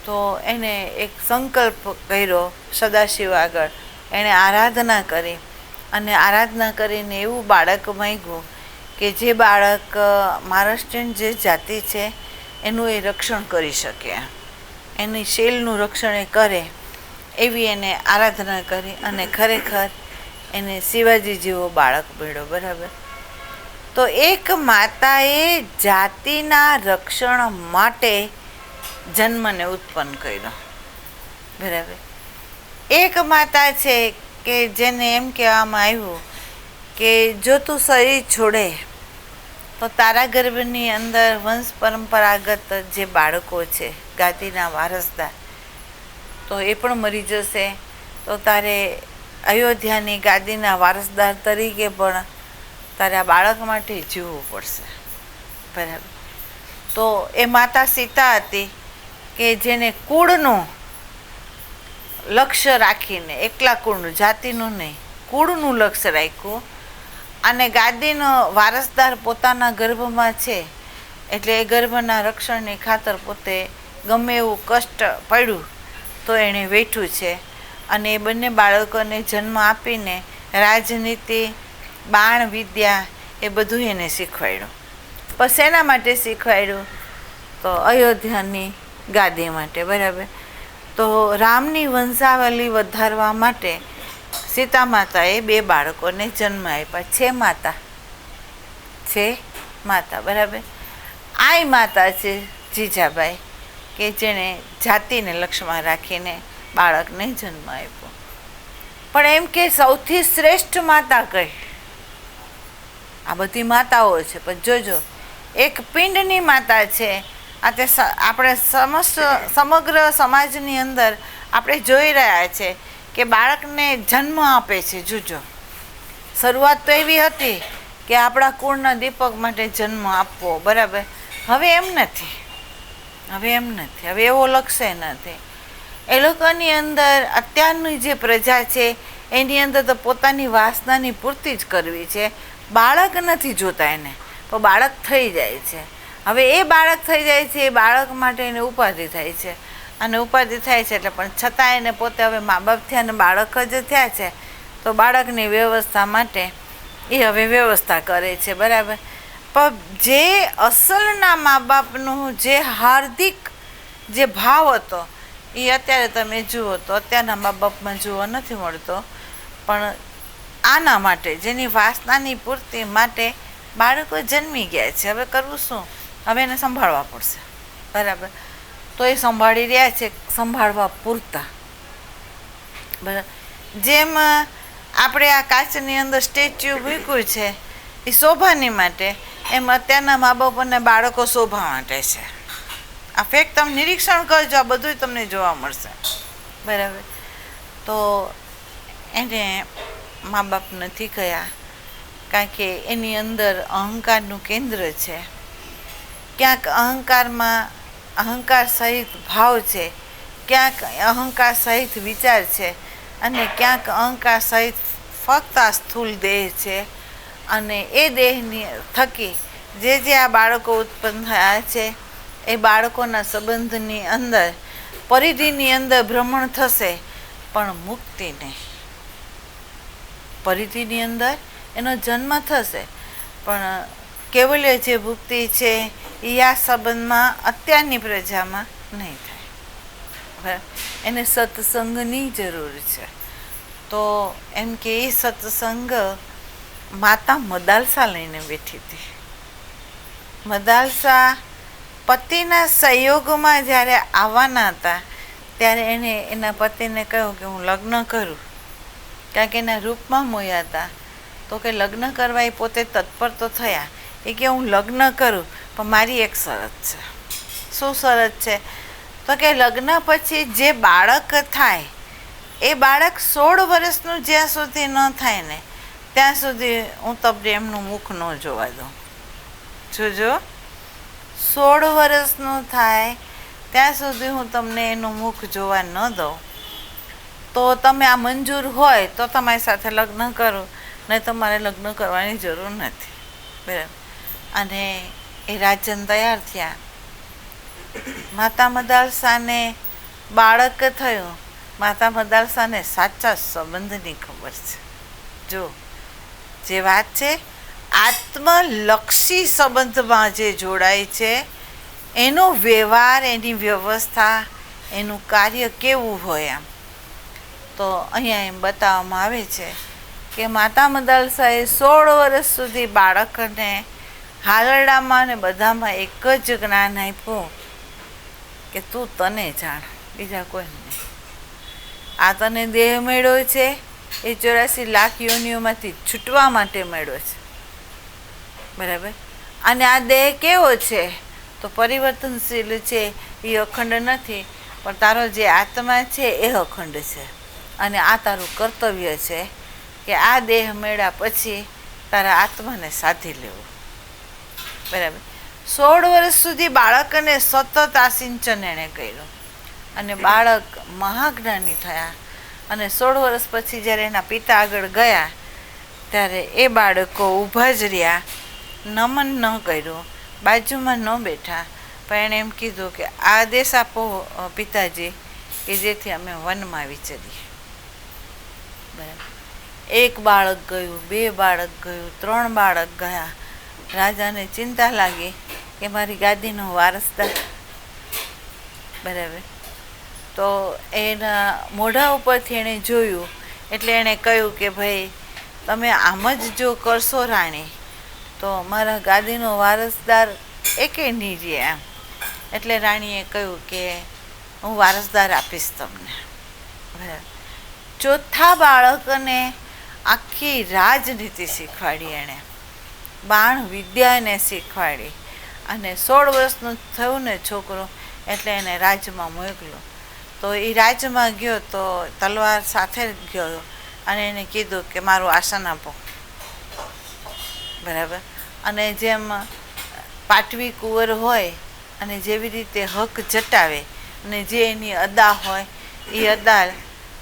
તો એને એક સંકલ્પ કર્યો સદાશિવ આગળ, એણે આરાધના કરી અને આરાધના કરીને એવું બાળક માંગ્યું કે જે બાળક મહારાષ્ટ્રીયન જે જાતિ છે એનું એ રક્ષણ કરી શકે, એની શીલનું રક્ષણ એ કરે, એવી એને આરાધના કરી અને ખરેખર એને શિવાજી જેવો બાળક મળ્યો. બરાબર. તો એક માતાએ જાતિના રક્ષણ માટે જન્મને ઉત્પન્ન કર્યો. બરાબર. એક માતા છે કે જેને એમ કહેવામાં આવ્યું કે જો તું શરીર છોડે તો તારા ગર્ભની અંદર વંશ પરંપરાગત જે બાળકો છે ગાદીના વારસદાર, તો એ પણ મરી જશે. તો તારે અયોધ્યાની ગાદીના વારસદાર તરીકે પણ તારે આ બાળક માટે જીવવું પડશે. બરાબર. તો એ માતા સીતા હતી કે જેને કુળનું લક્ષ્ય રાખીને, એકલા કુળનું, જાતિનું નહીં, કુળનું લક્ષ્ય રાખ્યું અને ગાદીનો વારસદાર પોતાના ગર્ભમાં છે એટલે એ ગર્ભના રક્ષણની ખાતર પોતે ગમે એવું કષ્ટ પડ્યું તો એણે વેઠ્યું છે. અને એ બંને બાળકોને જન્મ આપીને રાજનીતિ, બાણ વિદ્યા એ બધું એને શીખવાડ્યું. પણ શેના માટે શીખવાડ્યું? તો અયોધ્યાની ગાદી માટે. બરાબર. તો રામની વંશાવલી વધારવા માટે સીતા માતાએ 2 બાળકોને જન્મ આપ્યા. છે માતા. બરાબર. આ માતા છે જીજાબાઈ કે જેણે જાતિને લક્ષ્યમાં રાખીને બાળકને જન્મ આપ્યો. પણ એમ કે સૌથી શ્રેષ્ઠ માતા કઈ? આ બધી માતાઓ છે, પણ જોજો એક પિંડની માતા છે. આ તે આપણે સમગ્ર સમાજની અંદર આપણે જોઈ રહ્યા છે કે બાળકને જન્મ આપે છે. જોજો, શરૂઆત તો એવી હતી કે આપણા કુળના દીપક માટે જન્મ આપવો. બરાબર. હવે એમ નથી. હવે એવો લક્ષ્ય નથી. એ લોકોની અંદર અત્યારની જે પ્રજા છે એની અંદર તો પોતાની વાસનાની પૂર્તિ જ કરવી છે. બાળક નથી જોતા એને, પણ બાળક થઈ જાય છે. હવે એ બાળક થઈ જાય છે, એ બાળક માટે એને ઉપાધિ થાય છે, અને ઉપાધિ થાય છે એટલે પણ છતાં એને પોતે હવે મા બાપ થયા અને બાળક જ થયા છે, તો બાળકની વ્યવસ્થા માટે એ હવે વ્યવસ્થા કરે છે. બરાબર. પણ જે અસલના મા બાપનું જે હાર્દિક જે ભાવ હતો એ અત્યારે તમે જુઓ તો અત્યારના મા બાપમાં જોવા નથી મળતો. પણ આના માટે જેની વાસનાની પૂર્તિ માટે બાળકો જન્મી ગયા છે. હવે કરવું શું? હવે એને સંભાળવા પડશે. બરાબર. તો એ સંભાળી રહ્યા છે, સંભાળવા પૂરતા. બરાબર. જેમ આપણે આ કાચની અંદર સ્ટેચ્યુ મૂક્યું છે એ શોભાની માટે, એમ અત્યારના મા બાપોને બાળકો શોભા માટે છે. આ ફેક્ટ તમે નિરીક્ષણ કરજો, આ બધું તમને જોવા મળશે. બરાબર. તો એને મા બાપ નથી કયા, કારણ કે એની અંદર અહંકારનું કેન્દ્ર છે. ક્યાંક અહંકાર સહિત ભાવ છે, ક્યાંક અહંકાર સહિત વિચાર છે, અને ક્યાંક અહંકાર સહિત ફક્ત આ સ્થૂળ દેહ છે. અને એ દેહની થકી જે આ બાળકો ઉત્પન્ન થયા છે એ બાળકોના સંબંધની અંદર પરિધિની અંદર ભ્રમણ થશે, પણ મુક્તિ નહીં. પરિધિની અંદર એનો જન્મ થશે, પણ કેવલ્ય જે મુક્તિ છે એ આ સંબંધમાં અત્યારની પ્રજામાં નહીં થાય. એને સત્સંગની જરૂર છે. તો એમ કે એ સત્સંગ માતા મદાલસા લઈને બેઠી હતી. મદાલસા પતિના સંયોગમાં જ્યારે આવવાના હતા ત્યારે એને એના પતિને કહ્યું કે હું લગ્ન કરું, કારણ કે એના રૂપમાં મોયા હતા. તો કે લગ્ન કરવા એ પોતે તત્પર તો થયા. એ કે હું લગ્ન કરું, પણ મારી એક શરત છે. શું શરત છે? તો કે લગ્ન પછી જે બાળક થાય એ બાળક 16 વર્ષનું જ્યાં સુધી ન થાય ને ત્યાં સુધી હું તમને એમનું મુખ ન જોવા દઉં. જોજો, 16 વર્ષનું થાય ત્યાં સુધી હું તમને એનું મુખ જોવા ન દઉં. તો તમે આ મંજૂર હોય તો તમારી સાથે લગ્ન કરો, નહીં તમારે લગ્ન કરવાની જરૂર નથી. બરાબર. અને એ રાજન તૈયાર થયા. માતા મદાલસાને બાળક થયું. માતા મદાલસાને સાચા સંબંધની ખબર છે. જો જે વાત છે આત્મલક્ષી સંબંધમાં જે જોડાય છે એનો વ્યવહાર, એની વ્યવસ્થા, એનું કાર્ય કેવું હોય એમ. તો અહીંયા એમ બતાવવામાં આવે છે કે માતા મદાલસાએ 16 વર્ષ સુધી બાળકને હાલરડામાં ને બધામાં એક જ જ્ઞાન આપ્યું કે તું તને જાણ, બીજા કોઈ નહીં. આ તને દેહ મળ્યો છે એ 84 લાખ યોનિઓમાંથી છૂટવા માટે મળ્યો છે. બરાબર. અને આ દેહ કેવો છે? તો પરિવર્તનશીલ છે, એ અખંડ નથી. પણ તારો જે આત્મા છે એ અખંડ છે. અને આ તારું કર્તવ્ય છે કે આ દેહ મળ્યા પછી તારા આત્માને સાધી લેવું. બરાબર. 16 વર્ષ સુધી બાળકને સતત આ સિંચન એણે કર્યું, અને બાળક મહાજ્ઞાની થયા. અને 16 વર્ષ પછી જ્યારે એના પિતા આગળ ગયા ત્યારે એ બાળકો ઊભા જ રહ્યા, નમન ન કર્યું, બાજુમાં ન બેઠા. પણ એણે એમ કીધું કે આદેશ આપો પિતાજી કે જેથી અમે વનમાં વિચરીએ. બરાબર. 1 બાળક ગયું, 2 બાળક ગયું, 3 બાળક ગયા. રાજાને ચિંતા લાગી કે મારી ગાદીનો વારસદાર. બરાબર. તો એના મોઢા ઉપરથી એણે જોયું એટલે એણે કહ્યું કે ભાઈ તમે આમ જ જો કરશો રાણી તો મારા ગાદીનો વારસદાર એકે નહીં રહે એમ. એટલે રાણીએ કહ્યું કે હું વારસદાર આપીશ તમને. બરાબર. ચોથા બાળકને આખી રાજનીતિ શીખવાડી એણે, બાણ વિદ્યા એને શીખવાડી. અને 16 વર્ષનું થયું ને છોકરો એટલે એને રાજમાં મોકલ્યો. તો એ રાજમાં ગયો તો તલવાર સાથે ગયો અને એને કીધું કે મારું આસન આપો. બરાબર. અને જેમ પાટવી કુંવર હોય અને જેવી રીતે હક જટાવે અને જે એની અદા હોય એ અદા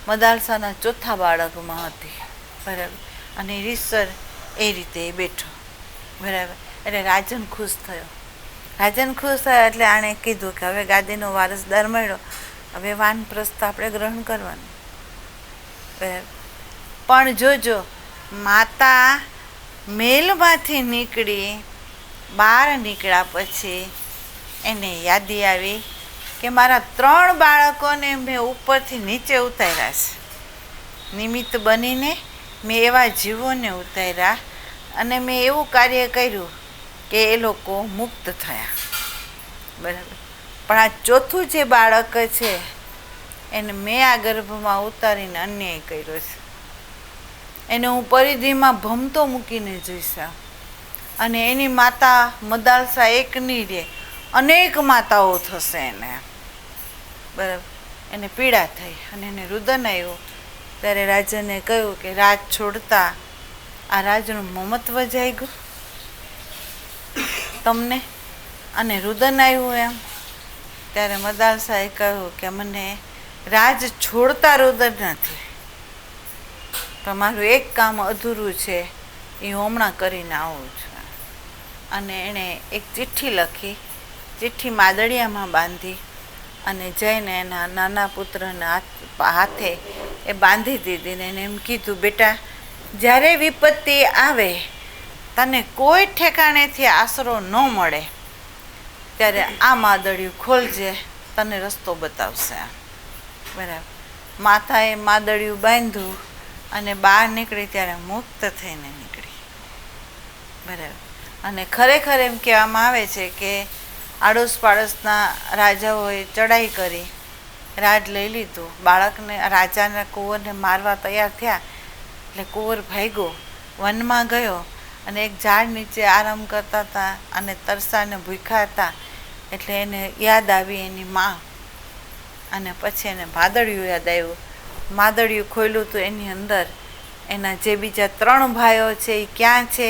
મદાલસાના ચોથા બાળકમાં હતી, બરાબર. અને રીતસર એ રીતે બેઠો, બરાબર. એટલે રાજન ખુશ થયો. રાજન ખુશ થયો એટલે આણે કીધું કે હવે ગાદીનો વારસદાર મળ્યો, હવે વાનપ્રસ્થ આપણે ગ્રહણ કરવાનું, બરાબર. પણ જોજો, માતા મહેલમાંથી નીકળી બહાર નીકળ્યા પછી એને યાદી આવી કે મારા 3 બાળકોને મેં ઉપરથી નીચે ઉતાર્યા છે. નિમિત્ત બનીને મેં એવા જીવોને ઉતાર્યા અને મેં એવું કાર્ય કર્યું કે એ લોકો મુક્ત થયા, બરાબર. પણ આ ચોથું જે બાળક છે એને મેં આ ગર્ભમાં ઉતારીને અન્યાય કર્યો છે. એને હું પરિધિમાં ભમતો મૂકીને જઈશ અને એની માતા મદાલસા એક નહીં રહે, અનેક માતાઓ થશે એને, બરાબર. એને પીડા થઈ અને એને રુદન આવ્યું. ત્યારે રાજાને કહ્યું કે રાજ છોડતા આ રાજનું મમત્વ જાગ્યું તમને અને રુદન આવ્યું એમ. ત્યારે મદાલસાએ કહ્યું કે મને રાજ છોડતા રુદન નથી, તમારું એક કામ અધૂરું છે, એ હું હમણાં કરીને આવું છું. અને એણે એક ચિઠ્ઠી લખી, ચિઠ્ઠી માદળિયામાં બાંધી અને જઈને એના નાના પુત્રના હાથે એ બાંધી દીધી ને એને એમ કીધું, બેટા જ્યારે વિપત્તિ આવે, તને કોઈ ઠેકાણેથી આશરો ન મળે, ત્યારે આ માદળિયું ખોલજે, તને રસ્તો બતાવશે, બરાબર. માતાએ માદળિયું બાંધ્યું અને બહાર નીકળી ત્યારે મુક્ત થઈને નીકળી, બરાબર. અને ખરેખર એમ કહેવામાં આવે છે કે આડોશ પાડોશના રાજાઓએ ચડાઈ કરી, રાજ લઈ લીધું. બાળકને, રાજાના કુંવરને મારવા તૈયાર થયા એટલે કુંવર ભાગ્યો, વનમાં ગયો અને એક ઝાડ નીચે આરામ કરતા હતા અને તરસાને ભૂખ્યા હતા. એટલે એને યાદ આવી એની માં, અને પછી એને માદળિયું યાદ આવ્યું. માદળિયું ખોલ્યું તો એની અંદર એના જે બીજા 3 ભાઈઓ છે એ ક્યાં છે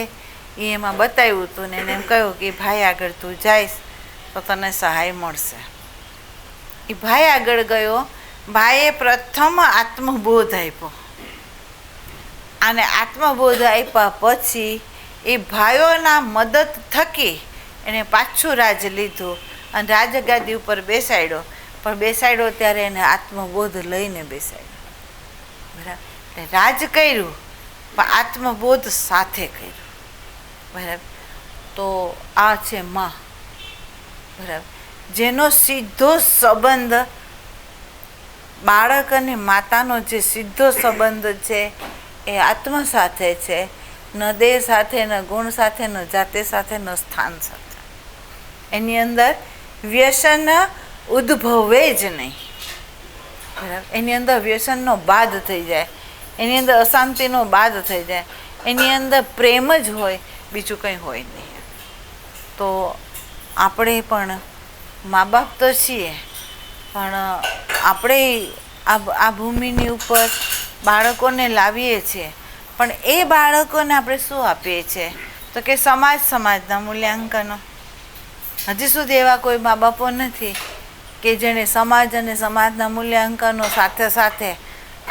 એ એમાં બતાવ્યું હતું. ને એને એમ કહ્યું કે ભાઈ આગળ તું જઈશ તો તને સહાય મળશે. એ ભાઈ આગળ ગયો. ભાઈએ પ્રથમ આત્મબોધ આપ્યો અને આત્મબોધ આપ્યા પછી એ ભાઈઓના મદદ થકી એને પાછું રાજ લીધું અને રાજગાદી ઉપર બેસાડ્યો. પણ બેસાડ્યો ત્યારે એને આત્મબોધ લઈને બેસાડ્યો, બરાબર. એટલે રાજ કર્યું પણ આત્મબોધ સાથે કર્યું, બરાબર. તો આ છે માં, બરાબર, જેનો સીધો સંબંધ બાળક અને માતાનો જે સીધો સંબંધ છે એ આત્મ સાથે છે, ન દેહ સાથે, ન ગુણ સાથે, ન જાતે સાથે, ન સ્થાન સાથે. એની અંદર વ્યસન ઉદ્ભવે જ નહીં, બરાબર. એની અંદર વ્યસનનો બાદ થઈ જાય, એની અંદર અશાંતિનો બાદ થઈ જાય, એની અંદર પ્રેમ જ હોય, બીજું કંઈ હોય નહીં. તો આપણે પણ મા બાપ તો છીએ, પણ આપણે આ ભૂમિની ઉપર બાળકોને લાવીએ છીએ, પણ એ બાળકોને આપણે શું આપીએ છીએ તો કે સમાજના મૂલ્યાંકનો. હજી સુધી એવા કોઈ મા બાપો નથી કે જેણે સમાજ અને સમાજના મૂલ્યાંકનો સાથે સાથે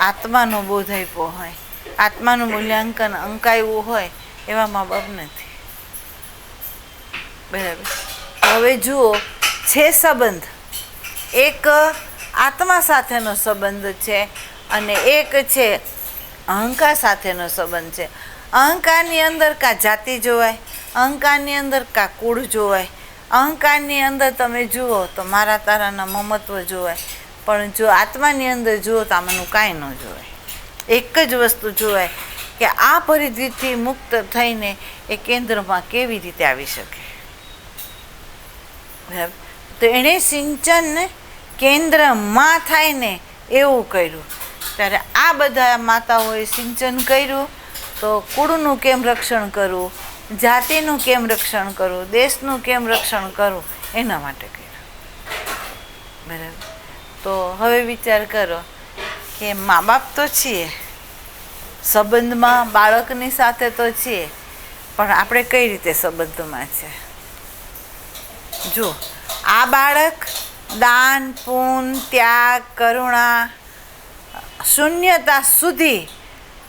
આત્માનો બોધ આપ્યો હોય, આત્માનું મૂલ્યાંકન અંકાયું હોય, એવા મા બાપ નથી, બરાબર. હવે જુઓ, છે સંબંધ, એક આત્મા સાથેનો સંબંધ છે અને એક છે અહંકાર સાથેનો સંબંધ છે. અહંકારની અંદર કાં જાતિ જોવાય, અહંકારની અંદર કાં કુળ જોવાય, અહંકારની અંદર તમે જુઓ તો મારા તારાના મમત્વ જોવાય. પણ જો આત્માની અંદર જુઓ તો આમાંનું કાંઈ ન જોવાય. એક જ વસ્તુ જોવાય કે આ પરિધિથી મુક્ત થઈને એ કેન્દ્રમાં કેવી રીતે આવી શકે, બરાબર. તો એણે સિંચન કેન્દ્રમાં થાય ને એવું કર્યું. ત્યારે આ બધા માતાઓએ સિંચન કર્યું તો કુળનું કેમ રક્ષણ કરવું, જાતિનું કેમ રક્ષણ કરવું, દેશનું કેમ રક્ષણ કરવું, એના માટે કર્યું, બરાબર. તો હવે વિચાર કરો કે મા બાપ તો છીએ, સંબંધમાં બાળકની સાથે તો છીએ, પણ આપણે કઈ રીતે સંબંધમાં છે. જો આ બાળક દાન, પૂન, ત્યાગ, કરુણા શૂન્યતા સુધી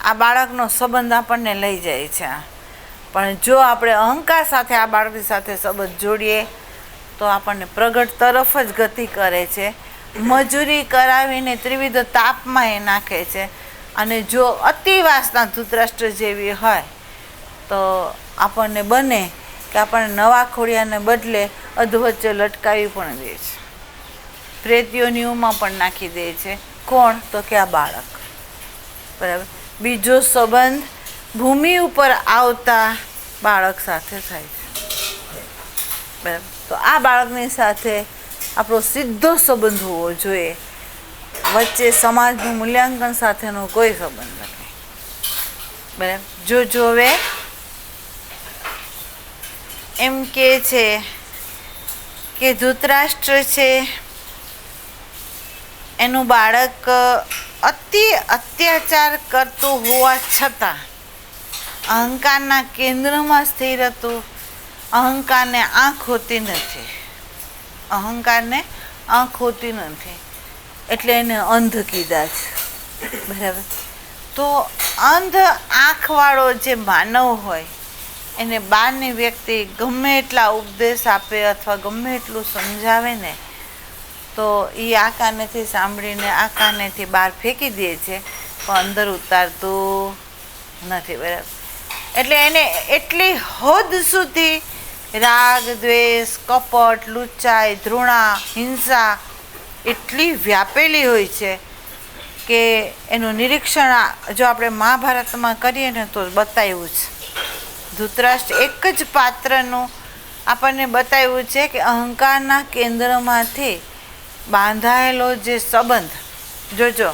આ બાળકનો સંબંધ આપણને લઈ જાય છે. પણ જો આપણે અહંકાર સાથે આ બાળકની સાથે સંબંધ જોડીએ તો આપણને પ્રગટ તરફ જ ગતિ કરે છે, મજૂરી કરાવીને ત્રિવિધ તાપમાં એ નાખે છે. અને જો અતિ વાસના ધૃતરાષ્ટ્ર જેવી હોય તો આપણને બને કે આપણને નવા ખોડિયાને બદલે અધવચ્ચે લટકાવી પણ દે છે, પ્રેતીઓનીઓમાં પણ નાખી દે છે. કોણ? તો કે આ બાળક. બરાબર. બીજો સંબંધ ભૂમિ ઉપર આવતા બાળક સાથે થાય છે. બરાબર. તો આ બાળકની સાથે આપણો સીધો સંબંધ હોવો જોઈએ, વચ્ચે સમાજનું મૂલ્યાંકન સાથેનો કોઈ સંબંધ નથી. બરાબર. જો હવે એમ કે છે કે ધૃતરાષ્ટ્ર છે એનું બાળક અતિ અત્યાચાર કરતું હોવા છતાં અહંકારના કેન્દ્રમાં સ્થિર હતું. અહંકારને આંખ હોતી નથી, અહંકારને આંખ હોતી નથી એટલે એને અંધ કીધા છે. બરાબર. તો અંધ આંખવાળો જે માનવ હોય એને બહારની વ્યક્તિ ગમે એટલા ઉપદેશ આપે અથવા ગમે એટલું સમજાવે ને તો એ આ કાનેથી સાંભળીને આ કાનેથી બહાર ફેંકી દે છે, પણ અંદર ઉતારતું નથી. બરાબર. એટલે એને એટલી હદ સુધી રાગ, દ્વેષ, કપટ, લુચ્ચાઈ, ધૃણા, હિંસા એટલી વ્યાપેલી હોય છે કે એનું નિરીક્ષણ જો આપણે મહાભારતમાં કરીએ ને તો બતાવ્યું છે. ધૃતરાષ્ટ્ર એક જ પાત્રનું આપણને બતાવ્યું છે કે અહંકારના કેન્દ્રમાંથી બાંધાયેલો જે સંબંધ, જોજો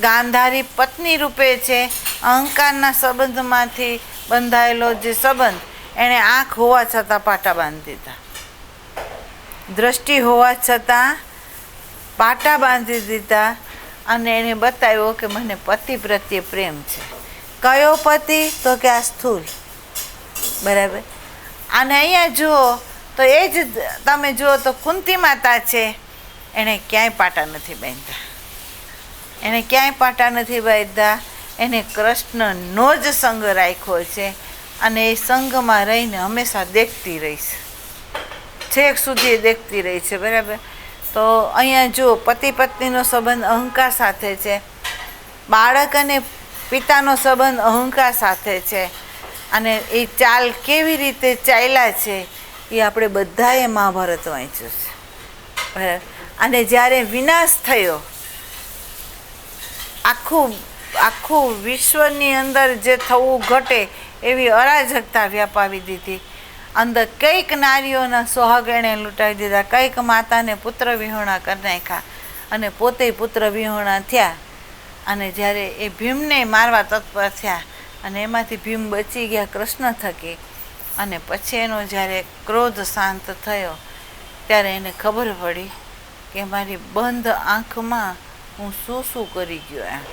ગાંધારી પત્ની રૂપે છે, અહંકારના સંબંધમાંથી બંધાયેલો જે સંબંધ એણે આંખ હોવા છતાં પાટા બાંધી દીધા, દ્રષ્ટિ હોવા છતાં પાટા બાંધી દીધા. અને એને બતાવ્યો કે મને પતિ પ્રત્યે પ્રેમ છે. કયો પતિ? તો કે આ સ્થૂલ. બરાબર. અને અહીંયા જુઓ તો એ જ તમે જુઓ તો કુંતી માતા છે, એણે ક્યાંય પાટા નથી બાંધ્યા, એને ક્યાંય પાટા નથી બાંધ્યા. એને કૃષ્ણનો જ સંગ રાખ્યો છે અને એ સંગમાં રહીને હંમેશા દેખતી રહીશ, છેક સુધી દેખતી રહી છે. બરાબર. તો અહીંયા જુઓ પતિ પત્નીનો સંબંધ અહંકાર સાથે છે, બાળક અને પિતાનો સંબંધ અહંકાર સાથે છે. અને એ ચાલ કેવી રીતે ચાલ્યા છે એ આપણે બધાએ મહાભારત વાંચ્યું છે. બરાબર. અને જ્યારે વિનાશ થયો, આખું વિશ્વની અંદર જે થવું ઘટે એવી અરાજકતા વ્યાપાવી દીધી. અંદર કંઈક નારીઓના સોહાગ એણે લૂંટાવી દીધા, કંઈક માતાને પુત્ર વિહોણા કરી નાખ્યા અને પોતે પુત્ર વિહોણા થયા. અને જ્યારે એ ભીમને મારવા તત્પર થયા અને એમાંથી ભીમ બચી ગયા કૃષ્ણ થકી, અને પછી એનો જ્યારે ક્રોધ શાંત થયો ત્યારે એને ખબર પડી કે મારી બંધ આંખમાં હું શું કરી ગયો, એમ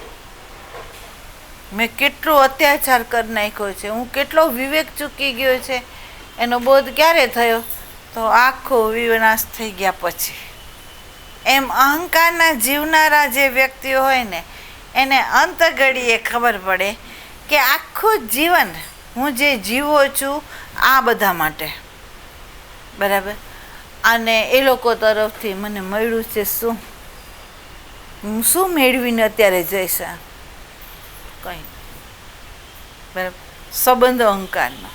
મેં કેટલો અત્યાચાર કરી નાખ્યો છે, હું કેટલો વિવેક ચૂકી ગયો છે. એનો બોધ ક્યારે થયો? તો આખો વિનાશ થઈ ગયા પછી. એમ અહંકારના જીવનારા જે વ્યક્તિઓ હોય ને એને અંત ઘડીએ ખબર પડે કે આખું જીવન હું જે જીવો છું આ બધા માટે. બરાબર. અને એ લોકો તરફથી મને મળ્યું છે શું? હું શું મેળવીને અત્યારે જઈશ? કંઈ. બરાબર. સંબંધ અહંકારનો,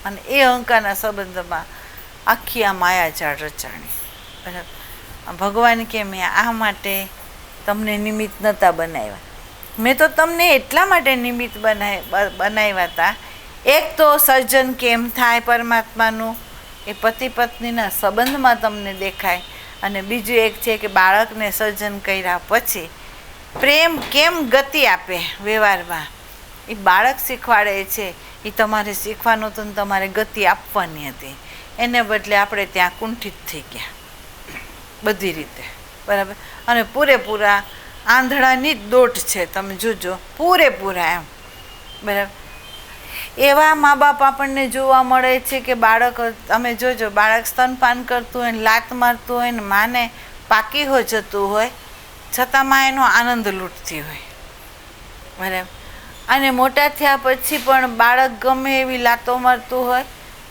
અને એ અહંકારના સંબંધમાં આખી આ માયાજાળ રચાણી. બરાબર. ભગવાન કે મેં આ માટે તમને નિમિત્ત નહોતા બનાવ્યા, મેં તો તમને એટલા માટે નિમિત્ત બનાવ્યા હતા. એક તો સર્જન કેમ થાય પરમાત્માનું એ પતિ પત્નીના સંબંધમાં તમને દેખાય, અને બીજું એક છે કે બાળકને સર્જન કર્યા પછી પ્રેમ કેમ ગતિ આપે વ્યવહારમાં એ બાળક શીખવાડે છે. એ તમારે શીખવાનું હતું ને તમારે ગતિ આપવાની હતી, એને બદલે આપણે ત્યાં કુંઠિત થઈ ગયા બધી રીતે. બરાબર. અને પૂરેપૂરા આંધળાની જ દોટ છે, તમે જોજો પૂરેપૂરા એમ. બરાબર. એવા મા બાપ આપણને જોવા મળે છે કે બાળક, તમે જોજો બાળક સ્તનપાન કરતું હોય ને લાત મારતું હોય ને માને પાકી હો જતું હોય છતાં માં એનો આનંદ લૂંટતી હોય, બરાબર. અને મોટા થયા પછી પણ બાળક ગમે એવી લાતો મારતું હોય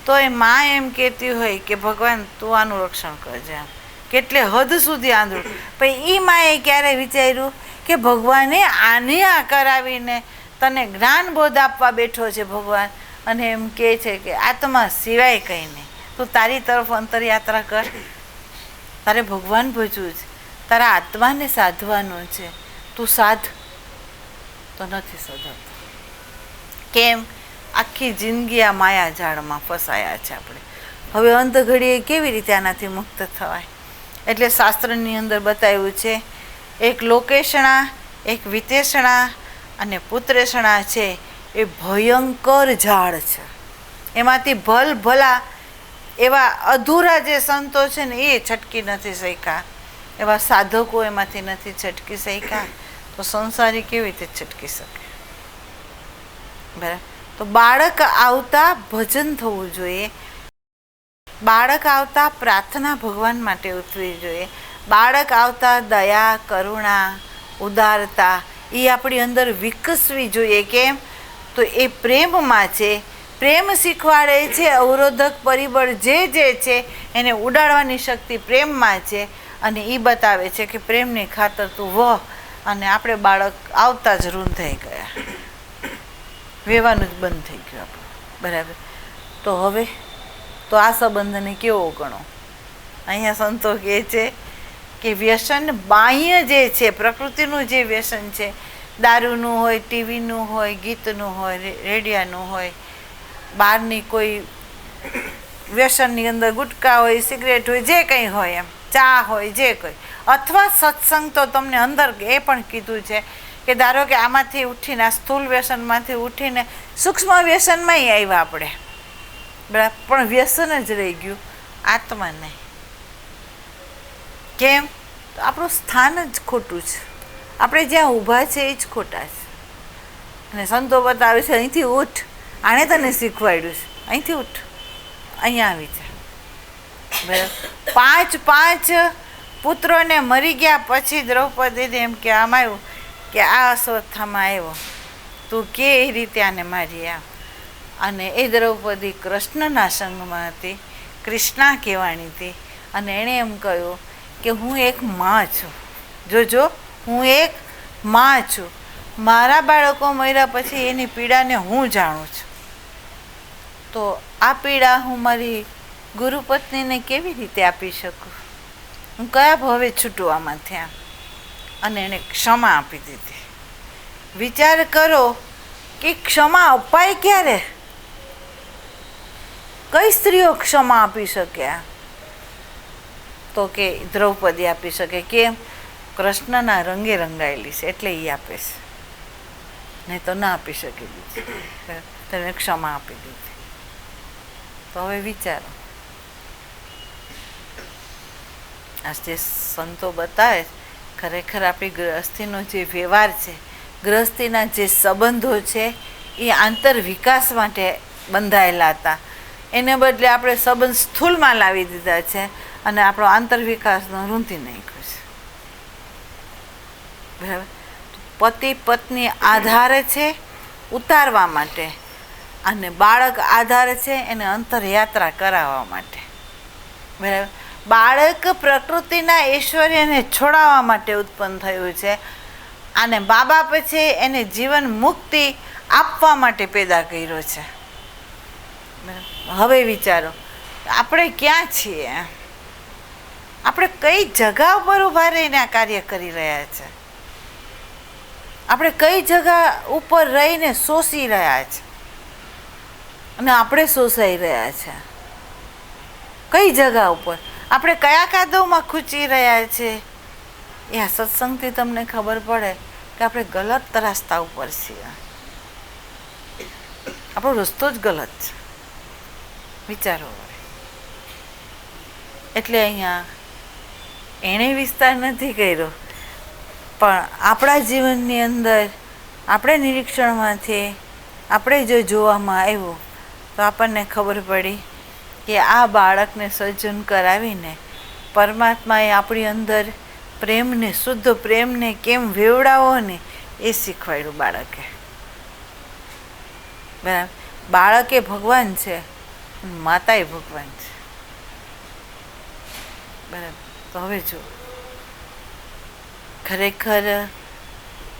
તો એ માં એમ કહેતી હોય કે ભગવાન તું આનું રક્ષણ કરજે, આમ કેટલે હદ સુધી આંધળું. પણ એ માએ ક્યારે વિચાર્યું કે ભગવાને આને આ કરાવીને તને જ્ઞાન બોધ આપવા બેઠો છે ભગવાન, અને એમ કહે છે કે આત્મા સિવાય કંઈ નહીં, તું તારી તરફ અંતરયાત્રા કર, તારે ભગવાન ભજવું છે, તારા આત્માને સાધવાનો છે, તું સાધ. તો નથી સધાતો. કેમ? આખી જિંદગી આ માયા જાળમાં ફસાયા છે આપણે. હવે અંત ઘડીએ કેવી રીતે આનાથી મુક્ત થવાય? એટલે શાસ્ત્રની અંદર બતાવ્યું છે, એક લોકેશણા, એક વિતેષણા અને પુત્રેષણા છે એ ભયંકર ઝાડ છે. એમાંથી ભલા એવા અધૂરા જે સંતો છે ને એ છટકી નથી શક્યા, એવા સાધકો એમાંથી નથી છટકી શક્યા, તો સંસારી કેવી રીતે છટકી શકે? બરાબર. તો બાળક આવતા ભજન થવું જોઈએ, બાળક આવતા પ્રાર્થના ભગવાન માટે ઉઠવી જોઈએ, બાળક આવતા દયા, કરુણા, ઉદારતા એ આપણી અંદર વિકસવી જોઈએ. કેમ? તો એ પ્રેમમાં છે, પ્રેમ શીખવાડે છે, અવરોધક પરિબળ જે છે એને ઉડાડવાની શક્તિ પ્રેમમાં છે, અને એ બતાવે છે કે પ્રેમની ખાતર તું વહ. અને આપણે બાળક આવતા જ ઋણ થઈ ગયા, વેવાનું જ બંધ થઈ ગયું આપણું, બરાબર. તો હવે તો આ સંબંધને કેવો ગણો? અહીંયા સંતો કહે છે કે વ્યસન બાહ્ય જે છે, પ્રકૃતિનું જે વ્યસન છે, દારૂનું હોય, ટીવીનું હોય, ગીતનું હોય, રેડિયાનું હોય, બહારની કોઈ વ્યસનની અંદર ગુટકા હોય, સિગરેટ હોય, જે કંઈ હોય, એમ ચા હોય, જે કંઈ, અથવા સત્સંગ તો તમને અંદર એ પણ કીધું છે કે ધારો કે આમાંથી ઉઠીને, આ સ્થૂળ વ્યસનમાંથી ઉઠીને સૂક્ષ્મ વ્યસનમાં આવ્યા આપણે, બરાબર, પણ વ્યસન જ રહી ગયું, આત્મા નહીં. કેમ? તો આપણું સ્થાન જ ખોટું છે, આપણે જ્યાં ઊભા છે એ જ ખોટા છે. અને સંતો બતાવે છે અહીંથી ઉઠ, આણે તને શીખવાડ્યું છે, અહીંથી ઉઠ, અહીંયા આવી છે, બરાબર. 5 પુત્રોને મરી ગયા પછી દ્રૌપદીને એમ કહેવામાં આવ્યું કે આ અશ્વત્થામાં આવ્યો, તું કે એ રીતે આને મારી આવ. અને એ દ્રૌપદી કૃષ્ણના સંગમાં હતી, કૃષ્ણા કહેવાણી હતી, અને એણે એમ કહ્યું કે હું એક માં છું, જોજો હું એક માં છું, મારા બાળકો મર્યા પછી એની પીડાને હું જાણું છું, તો આ પીડા હું મારી ગુરુપત્નીને કેવી રીતે આપી શકું? હું કયા ભાવે છૂટું આમાંથી આમ? અને એણે ક્ષમા આપી દીધી. વિચાર કરો કે ક્ષમા અપાય ક્યારે? કઈ સ્ત્રીઓ ક્ષમા આપી શકે? તો કે દ્રૌપદી આપી શકે. કેમ? કૃષ્ણના રંગે રંગાયેલી છે એટલે એ આપે છે, નહીં તો ના આપી શકે બીજી. તેને ક્ષમા આપી દીધી. તો હવે વિચારો, આ જે સંતો બતાવે ખરેખર આપણી ગૃહસ્થીનો જે વ્યવહાર છે, ગૃહસ્થીના જે સંબંધો છે એ આંતર વિકાસ માટે બંધાયેલા હતા, એને બદલે આપણે સંબંધ સ્થૂળમાં લાવી દીધા છે અને આપણો આંતર વિકાસનો રૂંધી નાખ્યો છે, બરાબર. પતિ પત્ની આધાર છે ઉતારવા માટે, અને બાળક આધાર છે એને અંતરયાત્રા કરાવવા માટે, બરાબર. બાળક પ્રકૃતિના ઐશ્વર્યને છોડાવવા માટે ઉત્પન્ન થયું છે, અને બા બાપ છે એને જીવન મુક્તિ આપવા માટે પેદા કર્યો છે. હવે વિચારો આપણે ક્યાં છીએ? આપણે કઈ જગા ઉપર ઊભા રહીને આ કાર્ય કરી રહ્યા છે? આપણે કઈ જગા ઉપર રહીને શોષી રહ્યા છે અને આપણે શોષાઈ રહ્યા છે? કઈ જગા ઉપર આપણે કયા કાદવમાં ખૂંચી રહ્યા છે? એ આ સત્સંગથી તમને ખબર પડે કે આપણે ગલત રસ્તા ઉપર છીએ, આપણો રસ્તો જ ગલત છે. વિચારો. એટલે અહીંયા એણે વિસ્તાર નથી કર્યો, પણ આપણા જીવનની અંદર આપણે નિરીક્ષણમાંથી આપણે જો જોવામાં આવ્યું તો આપણને ખબર પડી કે આ બાળકને સર્જન કરાવીને પરમાત્માએ આપણી અંદર પ્રેમને, શુદ્ધ પ્રેમને કેમ વેવડાવો ને એ શીખવાડ્યું બાળકે. બરાબર. બાળક એ ભગવાન છે, માતા એ ભગવાન છે. બરાબર. તો હવે જો ખરેખર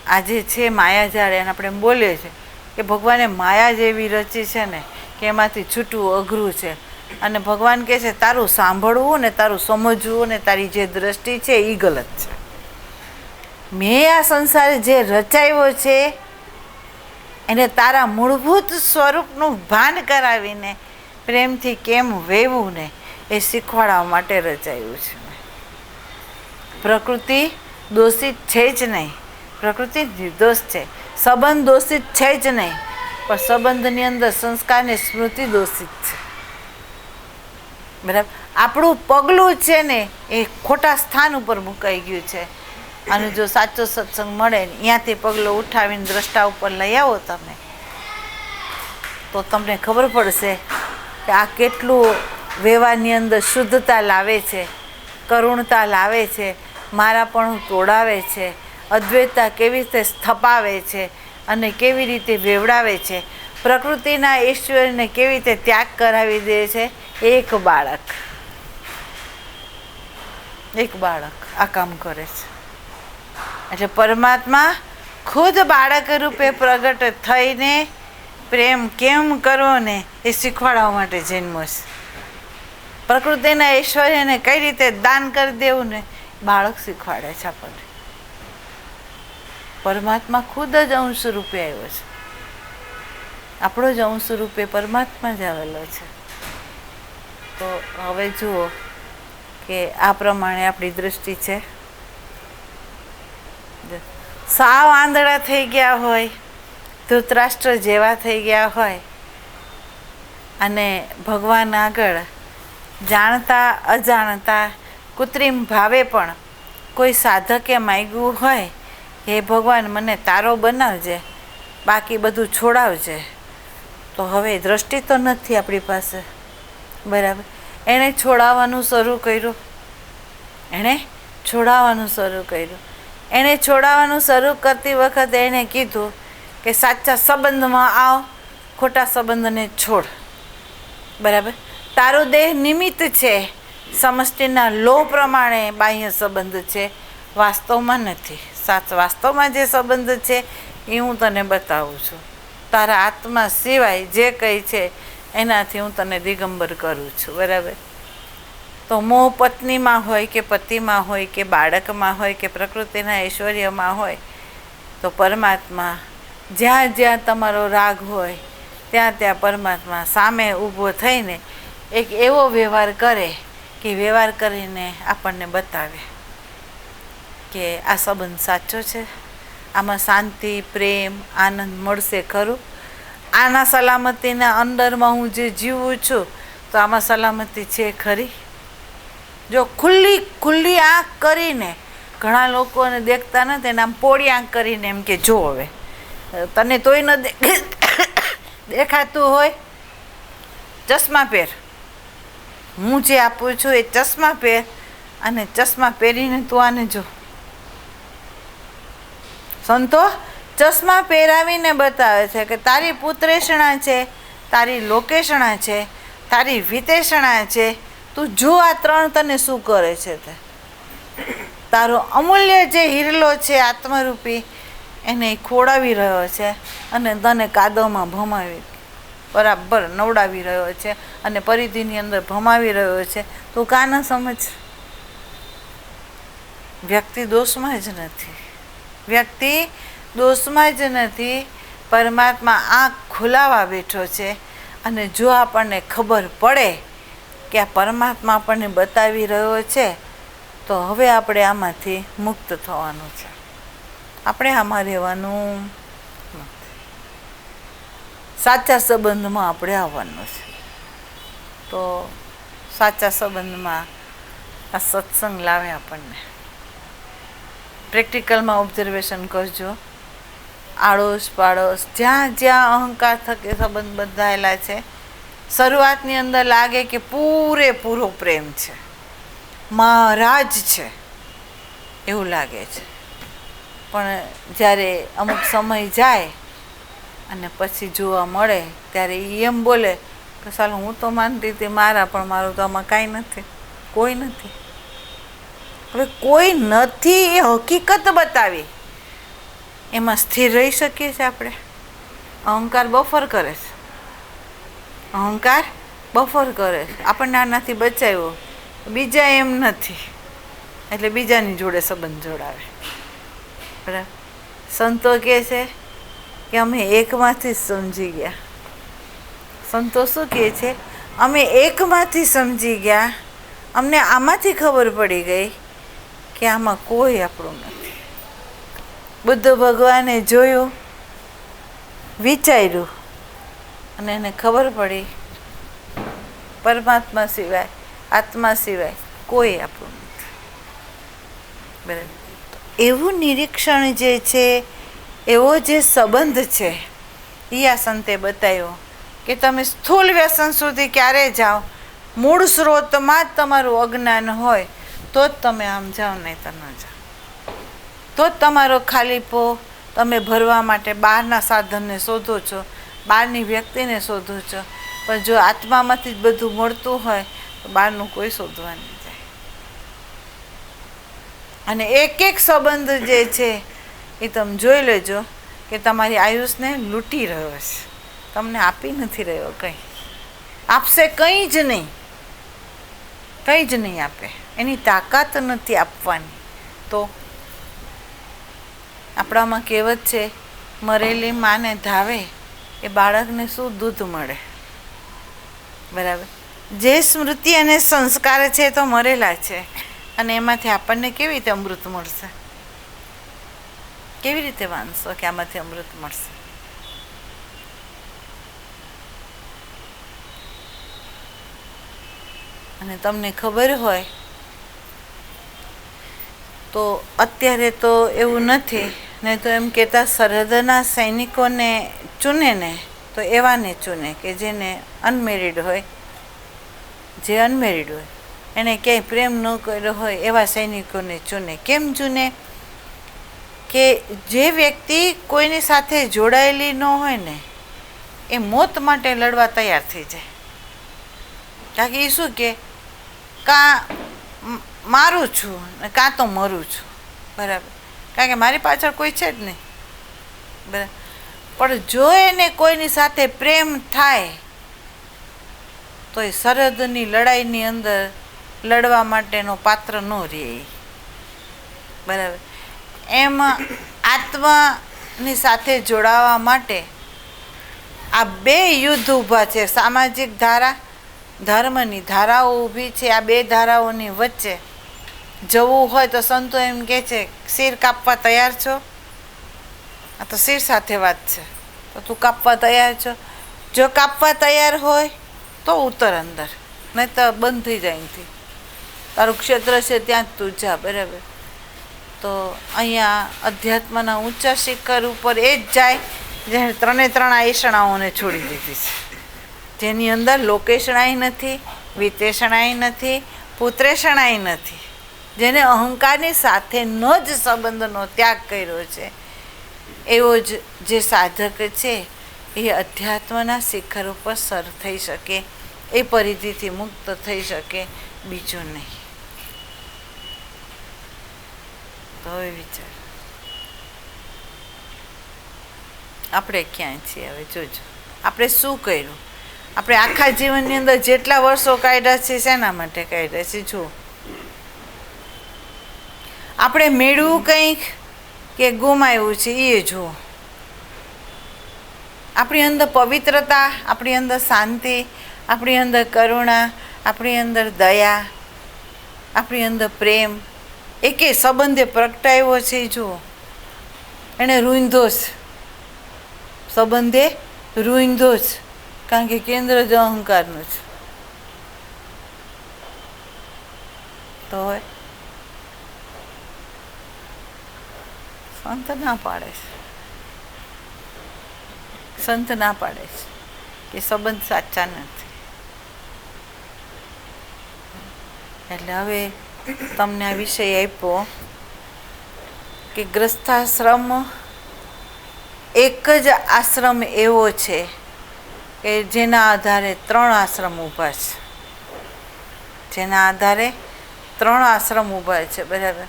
આજે છે માયાજાળ, એને આપણે એમ બોલીએ છીએ કે ભગવાને માયા જેવી રચી છે ને કે એમાંથી છૂટવું અઘરું છે. અને ભગવાન કહે છે તારું સાંભળવું ને તારું સમજવું ને તારી જે દ્રષ્ટિ છે એ ગલત છે. મેં આ સંસાર જે રચાયો છે એને તારા મૂળભૂત સ્વરૂપનું ભાન કરાવીને પ્રેમથી કેમ વહેવું ને એ શીખવાડવા માટે રચાયું છે. પ્રકૃતિ દોષિત છે જ નહીં, પ્રકૃતિ નિર્દોષ છે. સંબંધ દોષિત છે જ નહીં, પણ સંબંધની અંદર સંસ્કાર ને સ્મૃતિ દોષિત છે. બરાબર. આપણું પગલું છે ને એ ખોટા સ્થાન ઉપર મુકાઈ ગયું છે. અને જો સાચો સત્સંગ મળે ને ત્યાંથી પગલું ઉઠાવીને દ્રષ્ટા ઉપર લઈ આવો તમે, તો તમને ખબર પડશે કે આ કેટલું વ્યવહારની અંદર શુદ્ધતા લાવે છે, કરુણતા લાવે છે, મારાપણું તોડાવે છે, અદ્વૈતતા કેવી રીતે સ્થપાવે છે અને કેવી રીતે વેવડાવે છે, પ્રકૃતિના ઈશ્વરને કેવી રીતે ત્યાગ કરાવી દે છે. એક બાળક આ કામ કરે છે. એટલે પરમાત્મા ખુદ બાળક રૂપે પ્રગટ થઈને પ્રેમ કેમ કરવો ને એ શીખવાડવા માટે જન્મો છે. પ્રકૃતિના ઐશ્વર્યને કઈ રીતે દાન કરી દેવું ને બાળક શીખવાડે છે આપણને. પરમાત્મા ખુદ જ અંશ રૂપે આવ્યો છે. આપણો જ અંશ રૂપે પરમાત્મા જ આવેલો છે. તો હવે જુઓ કે આ પ્રમાણે આપણી દૃષ્ટિ છે. સાવ આંધળા થઈ ગયા હોય, ધૃતરાષ્ટ્ર જેવા થઈ ગયા હોય અને ભગવાન આગળ જાણતા અજાણતા કૃત્રિમ ભાવે પણ કોઈ સાધકે માંગ્યું હોય કે ભગવાન મને તારો બનાવજે, બાકી બધું છોડાવજે, તો હવે દ્રષ્ટિ તો નથી આપણી પાસે. બરાબર. એણે છોડાવવાનું શરૂ કર્યું. એણે છોડાવવાનું શરૂ કરતી વખતે એણે કીધું કે સાચા સંબંધમાં આવ, ખોટા સંબંધને છોડ. બરાબર. તારો દેહ નિમિત્ત છે, સમષ્ટિના લો પ્રમાણે બાહ્ય સંબંધ છે, વાસ્તવમાં નથી. વાસ્તવમાં જે સંબંધ છે એ હું તને બતાવું છું. તારા આત્મા સિવાય જે કંઈ છે એનાથી હું તને દિગંબર કરું છું. બરાબર. તો મોહ પત્નીમાં હોય કે પતિમાં હોય કે બાળકમાં હોય કે પ્રકૃતિના ઐશ્વર્યમાં હોય, તો પરમાત્મા જ્યાં જ્યાં તમારો રાગ હોય ત્યાં ત્યાં પરમાત્મા સામે ઊભો થઈને એક એવો વ્યવહાર કરે કે વ્યવહાર કરીને આપણને બતાવે કે આ સંબંધ સાચો છે, આમાં શાંતિ, પ્રેમ, આનંદ મળશે ખરું. આના સલામતીના અંદરમાં હું જે જીવું છું તો આમાં સલામતી છે ખરી. જો ખુલ્લી આંખ કરીને, ઘણા લોકોને દેખતા નથી એને આમ પોળી આંખ કરીને એમ કે જો હવે તને તોય ન દેખાતું હોય, ચશ્મા પહેર, હું જે આપું છું એ ચશ્મા પહેર, અને ચશ્મા પહેરીને તું આને જો. સંતો ચશ્મા પહેરાવીને બતાવે છે કે તારી પુત્રેષણા છે, તારી લોકેષણા છે, તારી વિતેષણા છે, તું જો આ ત્રણ તને શું કરે છે. તે તારો અમૂલ્ય જે હિરલો છે આત્મરૂપી એને ખોડાવી રહ્યો છે અને તને કાદવમાં ભમાવી બરાબર નવડાવી રહ્યો છે અને પરિધિની અંદર ભમાવી રહ્યો છે. તું કા ન સમજ. વ્યક્તિ દોષમાં જ નથી, પરમાત્મા આંખ ખુલાવા બેઠો છે. અને જો આપણને ખબર પડે કે આ પરમાત્મા આપણને બતાવી રહ્યો છે તો હવે આપણે આમાંથી મુક્ત થવાનું છે. આપણે આમાં રહેવાનું નથી, સાચા સંબંધમાં આપણે આવવાનું છે. તો સાચા સંબંધમાં આ સત્સંગ લાવે આપણને. પ્રેક્ટિકલમાં ઓબ્ઝર્વેશન કરજો. આડોશ પાડોશ જ્યાં જ્યાં અહંકાર થકે સંબંધ બંધાયેલા છે, શરૂઆતની અંદર લાગે કે પૂરેપૂરો પ્રેમ છે, મહારાજ છે એવું લાગે છે. પણ જ્યારે અમુક સમય જાય અને પછી જોવા મળે ત્યારે એ એમ બોલે કે સાલું હું તો માનતી હતી મારા, પણ મારું તો આમાં કાંઈ નથી, કોઈ નથી. હવે કોઈ નથી એ હકીકત બતાવી, એમાં સ્થિર રહી શકીએ છીએ આપણે? અહંકાર બફર કરે છે, અહંકાર બફર કરે છે. આપણને આનાથી બચાવ્યો, બીજા એમ નથી એટલે બીજાની જોડે સંબંધ જોડાવે. બરાબર. સંતો કહે છે કે અમે એકમાંથી જ સમજી ગયા. સંતો શું કહે છે? અમે એકમાંથી સમજી ગયા, અમને આમાંથી ખબર પડી ગઈ કે આમાં કોઈ આપણું નથી. બુદ્ધ ભગવાને જોયું, વિચાર્યું અને એને ખબર પડી પરમાત્મા સિવાય, આત્મા સિવાય કોઈ આપણું નથી. બરાબર. એવું નિરીક્ષણ જે છે, એવો જે સંબંધ છે, એ આ સંતે બતાવ્યો કે તમે સ્થૂલ વ્યસન સુધી ક્યારે જાઓ, મૂળ સ્ત્રોતમાં જ તમારું અજ્ઞાન હોય તો જ તમે આમ જાઓ, નહીં તો ન જાઓ. તો જ તમારો ખાલીપો તમે ભરવા માટે બહારના સાધનને શોધો છો, બહારની વ્યક્તિને શોધો છો. પણ જો આત્મામાંથી જ બધું મળતું હોય તો બહારનું કોઈ શોધવા નહીં જાય. અને એક એક સંબંધ જે છે એ તમે જોઈ લેજો કે તમારી આયુષને લૂંટી રહ્યો છે, તમને આપી નથી રહ્યો કંઈ. આપશે કંઈ જ નહીં, કંઈ જ નહીં આપે, એની તાકાત નથી આપવાની. તો આપણામાં કહેવત છે, મરેલી માને ધાવે એ બાળકને શું દૂધ મળે. બરાબર. જે સ્મૃતિ અને સંસ્કાર છે તો મરેલા છે, અને એમાંથી આપણને કેવી રીતે અમૃત મળશે? કેવી રીતે માનશો કે આમાંથી અમૃત મળશે? અને તમને ખબર હોય તો અત્યારે તો એવું નથી, નહીં તો એમ કહેતા સરહદના સૈનિકોને ચૂને ને તો એવાને ચૂને કે જેને અનમેરિડ હોય, જે અનમેરિડ હોય, એને ક્યાંય પ્રેમ ન કર્યો હોય એવા સૈનિકોને ચૂને. કેમ ચૂને? કે જે વ્યક્તિ કોઈની સાથે જોડાયેલી ન હોય ને એ મોત માટે લડવા તૈયાર થઈ જાય. કારણ કે એ શું કે કાં મારું છું ને કાં તો મરું છું. બરાબર. કારણ કે મારી પાછળ કોઈ છે જ નહીં. બરાબર. પણ જો એને કોઈની સાથે પ્રેમ થાય તો એ સરહદની લડાઈની અંદર લડવા માટેનો પાત્ર ન રહે. બરાબર. એમ આત્માની સાથે જોડાવા માટે આ બે યુદ્ધ ઊભા છે. સામાજિક ધારા, ધર્મની ધારાઓ ઊભી છે. આ બે ધારાઓની વચ્ચે જવું હોય તો સંતો એમ કહે છે, શિર કાપવા તૈયાર છો? આ તો શિર સાથે વાત છે. તો તું કાપવા તૈયાર છો? જો કાપવા તૈયાર હોય તો ઉતર અંદર, નહીં તો બંધ થઈ જાય અહીંથી. તારું ક્ષેત્ર છે ત્યાં જ તું જા. બરાબર. તો અહીંયા અધ્યાત્મના ઊંચા શિખર ઉપર એ જ જાય જેણે ત્રણે ત્રણ આયષણાઓને છોડી દીધી છે, જેની અંદર લોકેશણાઈ નથી, વિતેષણાઈ નથી, પુત્રેષણાઈ નથી, જેને અહંકારની સાથેનો જ સંબંધનો ત્યાગ કર્યો છે. એવો જ જે સાધક છે એ અધ્યાત્મના શિખર ઉપર સર થઈ શકે, એ પરિધિથી મુક્ત થઈ શકે, બીજું નહીં. તો હવે વિચાર, આપણે ક્યાં છીએ હવે? જોજો આપણે શું કર્યું. આપણે આખા જીવનની અંદર જેટલા વર્ષો કાઢ્યા છે શેના માટે કાઢ્યા છે? જો આપણે મેળવું કંઈક કે ગુમાવ્યું છે એ જુઓ. આપણી અંદર પવિત્રતા, આપણી અંદર શાંતિ, આપણી અંદર કરુણા, આપણી અંદર દયા, આપણી અંદર પ્રેમ, એકે સંબંધે પ્રગટાવ્યો છે એ જુઓ. એણે રૂંધો જ સંબંધે, રૂંધો જ, કારણ કે કેન્દ્ર જ અહંકારનું છે. તો હોય સંત ના પાડે છે, સંત ના પાડે છે કે સંબંધ સાચા નથી. એટલે હવે તમને આ વિષય આપ્યો કે ગ્રસ્થાશ્રમ એક જ આશ્રમ એવો છે કે જેના આધારે 3 આશ્રમ ઊભા છે, જેના આધારે 3 આશ્રમ ઊભા છે, બરાબર.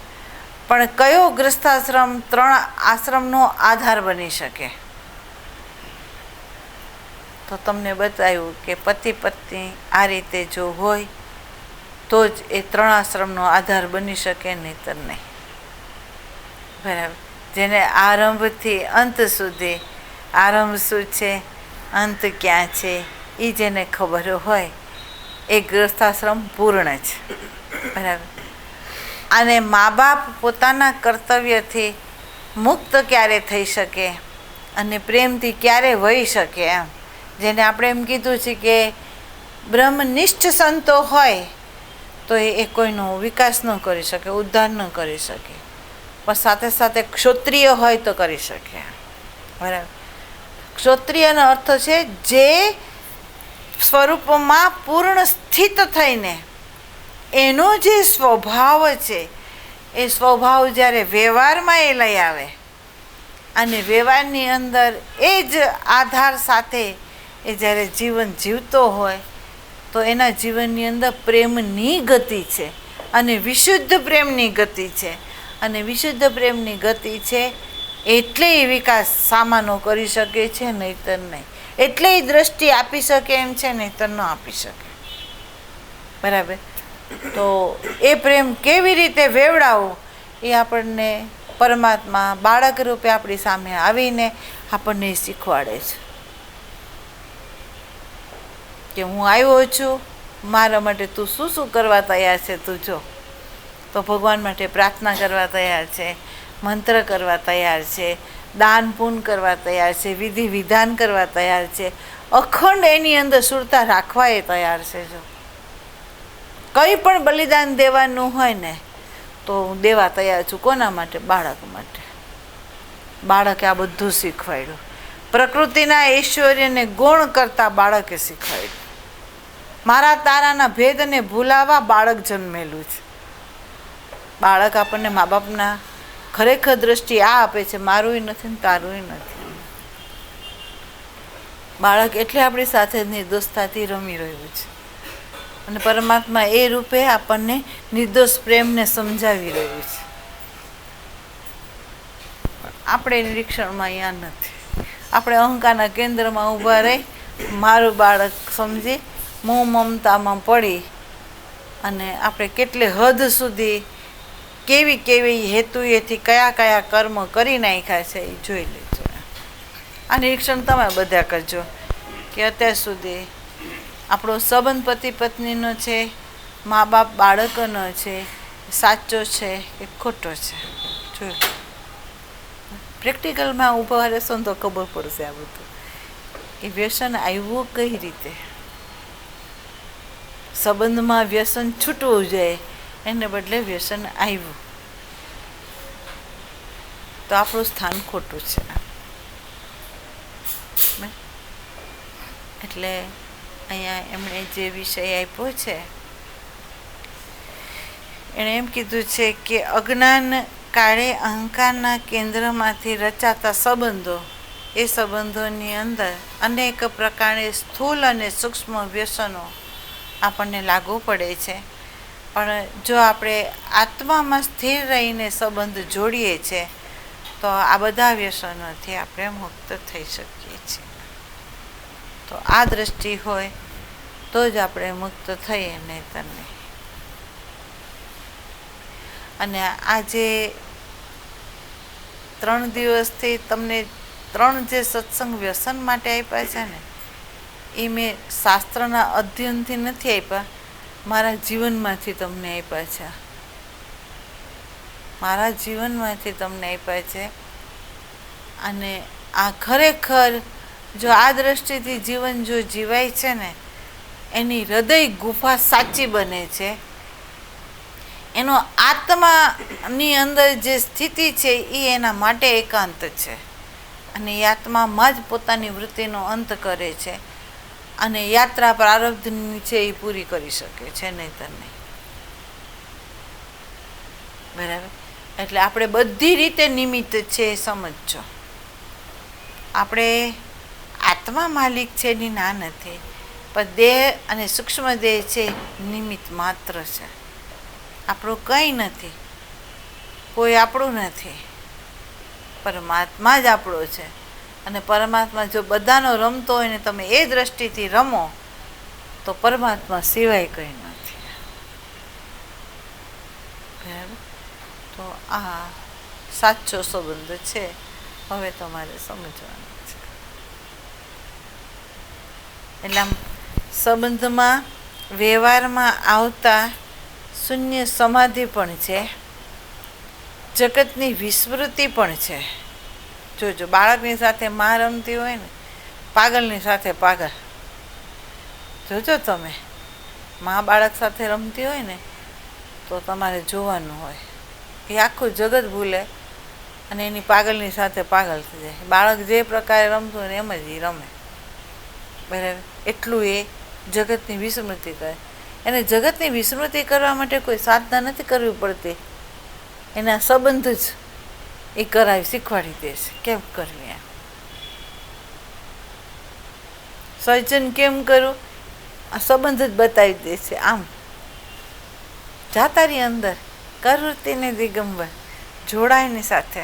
પણ કયો ગ્રસ્થાશ્રમ 3 આશ્રમનો આધાર બની શકે? તો તમને બતાવ્યું કે પતિ પત્ની આ રીતે જો હોય તો જ એ 3 આશ્રમનો આધાર બની શકે, નહીંતર નહીં, બરાબર. જેને આરંભથી અંત સુધી, આરંભ શું છે, અંત ક્યાં છે, એ જેને ખબર હોય એ ગૃહસ્થાશ્રમ પૂર્ણ છે, બરાબર. અને મા બાપ પોતાના કર્તવ્યથી મુક્ત ક્યારે થઈ શકે અને પ્રેમથી ક્યારે વહી શકે, એમ જેને આપણે એમ કીધું છે કે બ્રહ્મનિષ્ઠ સંતો હોય તો એ કોઈનો વિકાસ ન કરી શકે, ઉદ્ધાર ન કરી શકે, પણ સાથે સાથે ક્ષોત્રિય હોય તો કરી શકે, બરાબર. ક્ષોત્રિયનો અર્થ છે જે સ્વરૂપમાં પૂર્ણ સ્થિત થઈને એનો જે સ્વભાવ છે એ સ્વભાવ જ્યારે વ્યવહારમાં એ લઈ આવે અને વ્યવહારની અંદર એ જ આધાર સાથે એ જ્યારે જીવન જીવતો હોય તો એના જીવનની અંદર પ્રેમની ગતિ છે અને વિશુદ્ધ પ્રેમની ગતિ છે, અને વિશુદ્ધ પ્રેમની ગતિ છે એટલે એ વિકાસ સામાનો કરી શકે છે, નહીંતર નહીં. એટલે એ દ્રષ્ટિ આપી શકે એમ છે, નહીંતર ન આપી શકે, બરાબર. તો એ પ્રેમ કેવી રીતે વેવડાવવો એ આપણને પરમાત્મા બાળક રૂપે આપણી સામે આવીને આપણને શીખવાડે છે કે હું આવ્યો છું, મારા માટે તું શું શું કરવા તૈયાર છે, તું જો. તો ભગવાન માટે પ્રાર્થના કરવા તૈયાર છે, મંત્ર કરવા તૈયાર છે, દાન પૂન કરવા તૈયાર છે, વિધિ વિધાન કરવા તૈયાર છે, અખંડ એની અંદર સુરતા રાખવા એ તૈયાર છે. જો કંઈ પણ બલિદાન દેવાનું હોય ને તો હું દેવા તૈયાર છું. કોના માટે? બાળક માટે. બાળકે આ બધું શીખવાડ્યું. પ્રકૃતિના ઐશ્વર્યને ગુણ કરતા બાળકે શીખવાડ્યું. મારા તારાના ભેદને ભૂલાવા બાળક જન્મેલું છે. બાળક આપણને મા બાપના ખરેખર દ્રષ્ટિ આ આપે છે, મારુંય નથી ને તારુંય નથી. બાળક એટલે આપણી સાથે નિર્દોષતાથી રમી રહ્યું છે અને પરમાત્મા એ રૂપે આપણને નિર્દોષ પ્રેમને સમજાવી રહ્યું છે. આપણે નિરીક્ષણમાં અહીંયા નથી. આપણે અહંકારના કેન્દ્રમાં ઊભા રહી મારું બાળક સમજી મોહ મમતામાં પડી અને આપણે કેટલે હદ સુધી કેવી કેવી હેતુએથી કયા કયા કર્મ કરી નાખ્યા છે એ જોઈ લેજો. આ નિરીક્ષણ તમે બધા કરજો કે અત્યાર સુધી આપણો સંબંધ પતિ પત્નીનો છે, મા બાપ બાળકોનો છે, સાચો છે કે ખોટો છે. જોયું, પ્રેક્ટિકલમાં ઊભા રહેશો ને તો ખબર પડશે આ બધું. એ વ્યસન આવ્યું કઈ રીતે, સંબંધમાં વ્યસન છૂટવું જોઈએ એને બદલે વ્યસન આવ્યું તો આપણું સ્થાન ખોટું છે. એટલે અહીંયા એમણે જે વિષય આપ્યો છે એણે એમ કીધું છે કે અજ્ઞાન કાળે અહંકારના કેન્દ્રમાંથી રચાતા સંબંધો, એ સંબંધોની અંદર અનેક પ્રકારે સ્થૂળ અને સૂક્ષ્મ વ્યસનો આપણને લાગુ પડે છે. પણ જો આપણે આત્મામાં સ્થિર રહીને સંબંધ જોડીએ છીએ તો આ બધા વ્યસનોથી આપણે મુક્ત થઈ શકીએ છીએ. તો આ દ્રષ્ટિ હોય તો જ આપણે મુક્ત થઈએ, નહીંતર નહીં. અને આજે 3 દિવસથી તમને 3 જે સત્સંગ વ્યસન માટે આપ્યા છે ને એ મેં શાસ્ત્રના અધ્યયનથી નથી આપ્યા, મારા જીવનમાંથી તમને આપ્યા છે. મારા જીવનમાંથી તમને આપ્યા છે. અને આ ખરેખર જો આ દ્રષ્ટિથી જીવન જો જીવાય છે ને એની હૃદય ગુફા સાચી બને છે. એનો આત્માની અંદર જે સ્થિતિ છે એ એના માટે એકાંત છે અને એ આત્મામાં જ પોતાની વૃત્તિનો અંત કરે છે અને યાત્રા પ્રારબ્ધની છે એ પૂરી કરી શકે છે, નહીંતર નહીં. બરાબર. એટલે આપણે બધી રીતે નિમિત્ત છે એ સમજજો. આપણે આત્મા માલિક છે એની ના નથી, પણ દેહ અને સૂક્ષ્મ દેહ છે નિમિત્ત માત્ર છે. આપણું કંઈ નથી, કોઈ આપણું નથી, પરમાત્મા જ આપણો છે. અને પરમાત્મા જો બધાનો રમતો હોય ને તમે એ દ્રષ્ટિથી રમો તો પરમાત્મા સિવાય કંઈ નથી. બરાબર? તો આ સાચો સંબંધ છે. હવે તમારે સમજવાનું છે. એટલે સંબંધમાં વ્યવહારમાં આવતા શૂન્ય સમાધિ પણ છે, જગતની વિસ્મૃતિ પણ છે. જોજો, બાળકની સાથે માં રમતી હોય ને, પાગલની સાથે પાગલ. જોજો તમે, માં બાળક સાથે રમતી હોય ને તો તમારે જોવાનું હોય, એ આખું જગત ભૂલે અને એની પાગલની સાથે પાગલ થઈ જાય. બાળક જે પ્રકારે રમતું હોય ને એમ જ એ રમે. બરાબર? એટલું એ જગતની વિસ્મૃતિ કરે. એને જગતની વિસ્મૃતિ કરવા માટે કોઈ સાધના નથી કરવી પડતી, એના સંબંધ જ એ કરાવી શીખવાડી દે છે કેમ કરવી એમ. સર્જન કેમ કરું, આ સંબંધ જ બતાવી દે છે. આમ જાતારી અંદર કરવૃત્તિને દિગંબર જોડાયની સાથે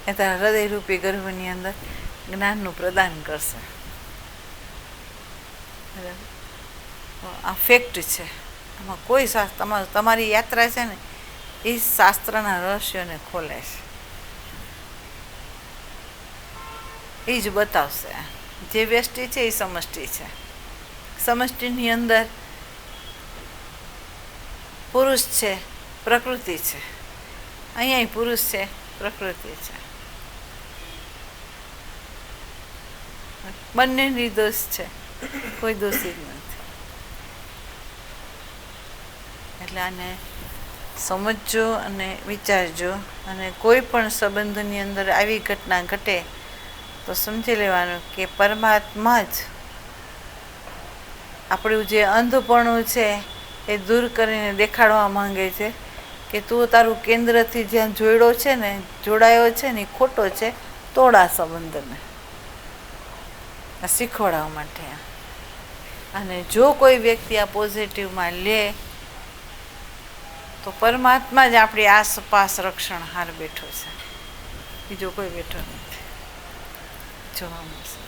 એ તારા હૃદયરૂપી ગર્ભની અંદર જ્ઞાનનું પ્રદાન કરશે. બરાબર? આ ફેક્ટ છે. આમાં કોઈ શાસ્ત્ર, તમારી યાત્રા છે ને એ શાસ્ત્રના રહસ્યોને ખોલે છે, એ જ બતાવશે. જે વ્યષ્ટિ છે એ સમષ્ટિ છે. સમષ્ટિની અંદર પુરુષ છે, પ્રકૃતિ છે. અહીંયા પુરુષ છે, પ્રકૃતિ છે. બંને નિર્દોષ છે, કોઈ દોષિત નથી. એટલે આને સમજજો અને વિચારજો. અને કોઈ પણ સંબંધની અંદર આવી ઘટના ઘટે તો સમજી લેવાનું કે પરમાત્મા જ આપણું જે અંધપણું છે એ દૂર કરીને દેખાડવા માંગે છે કે તું તારું કેન્દ્રથી જ્યાં જોડાયો છે ને એ ખોટો છે, તોડા સંબંધને, શીખવાડવા માટે. અને જો કોઈ વ્યક્તિ આ પોઝિટિવમાં લે તો પરમાત્મા જ આપણી આસપાસ રક્ષણહાર બેઠો છે, બીજો કોઈ બેઠો નથી. જોવા મળશે.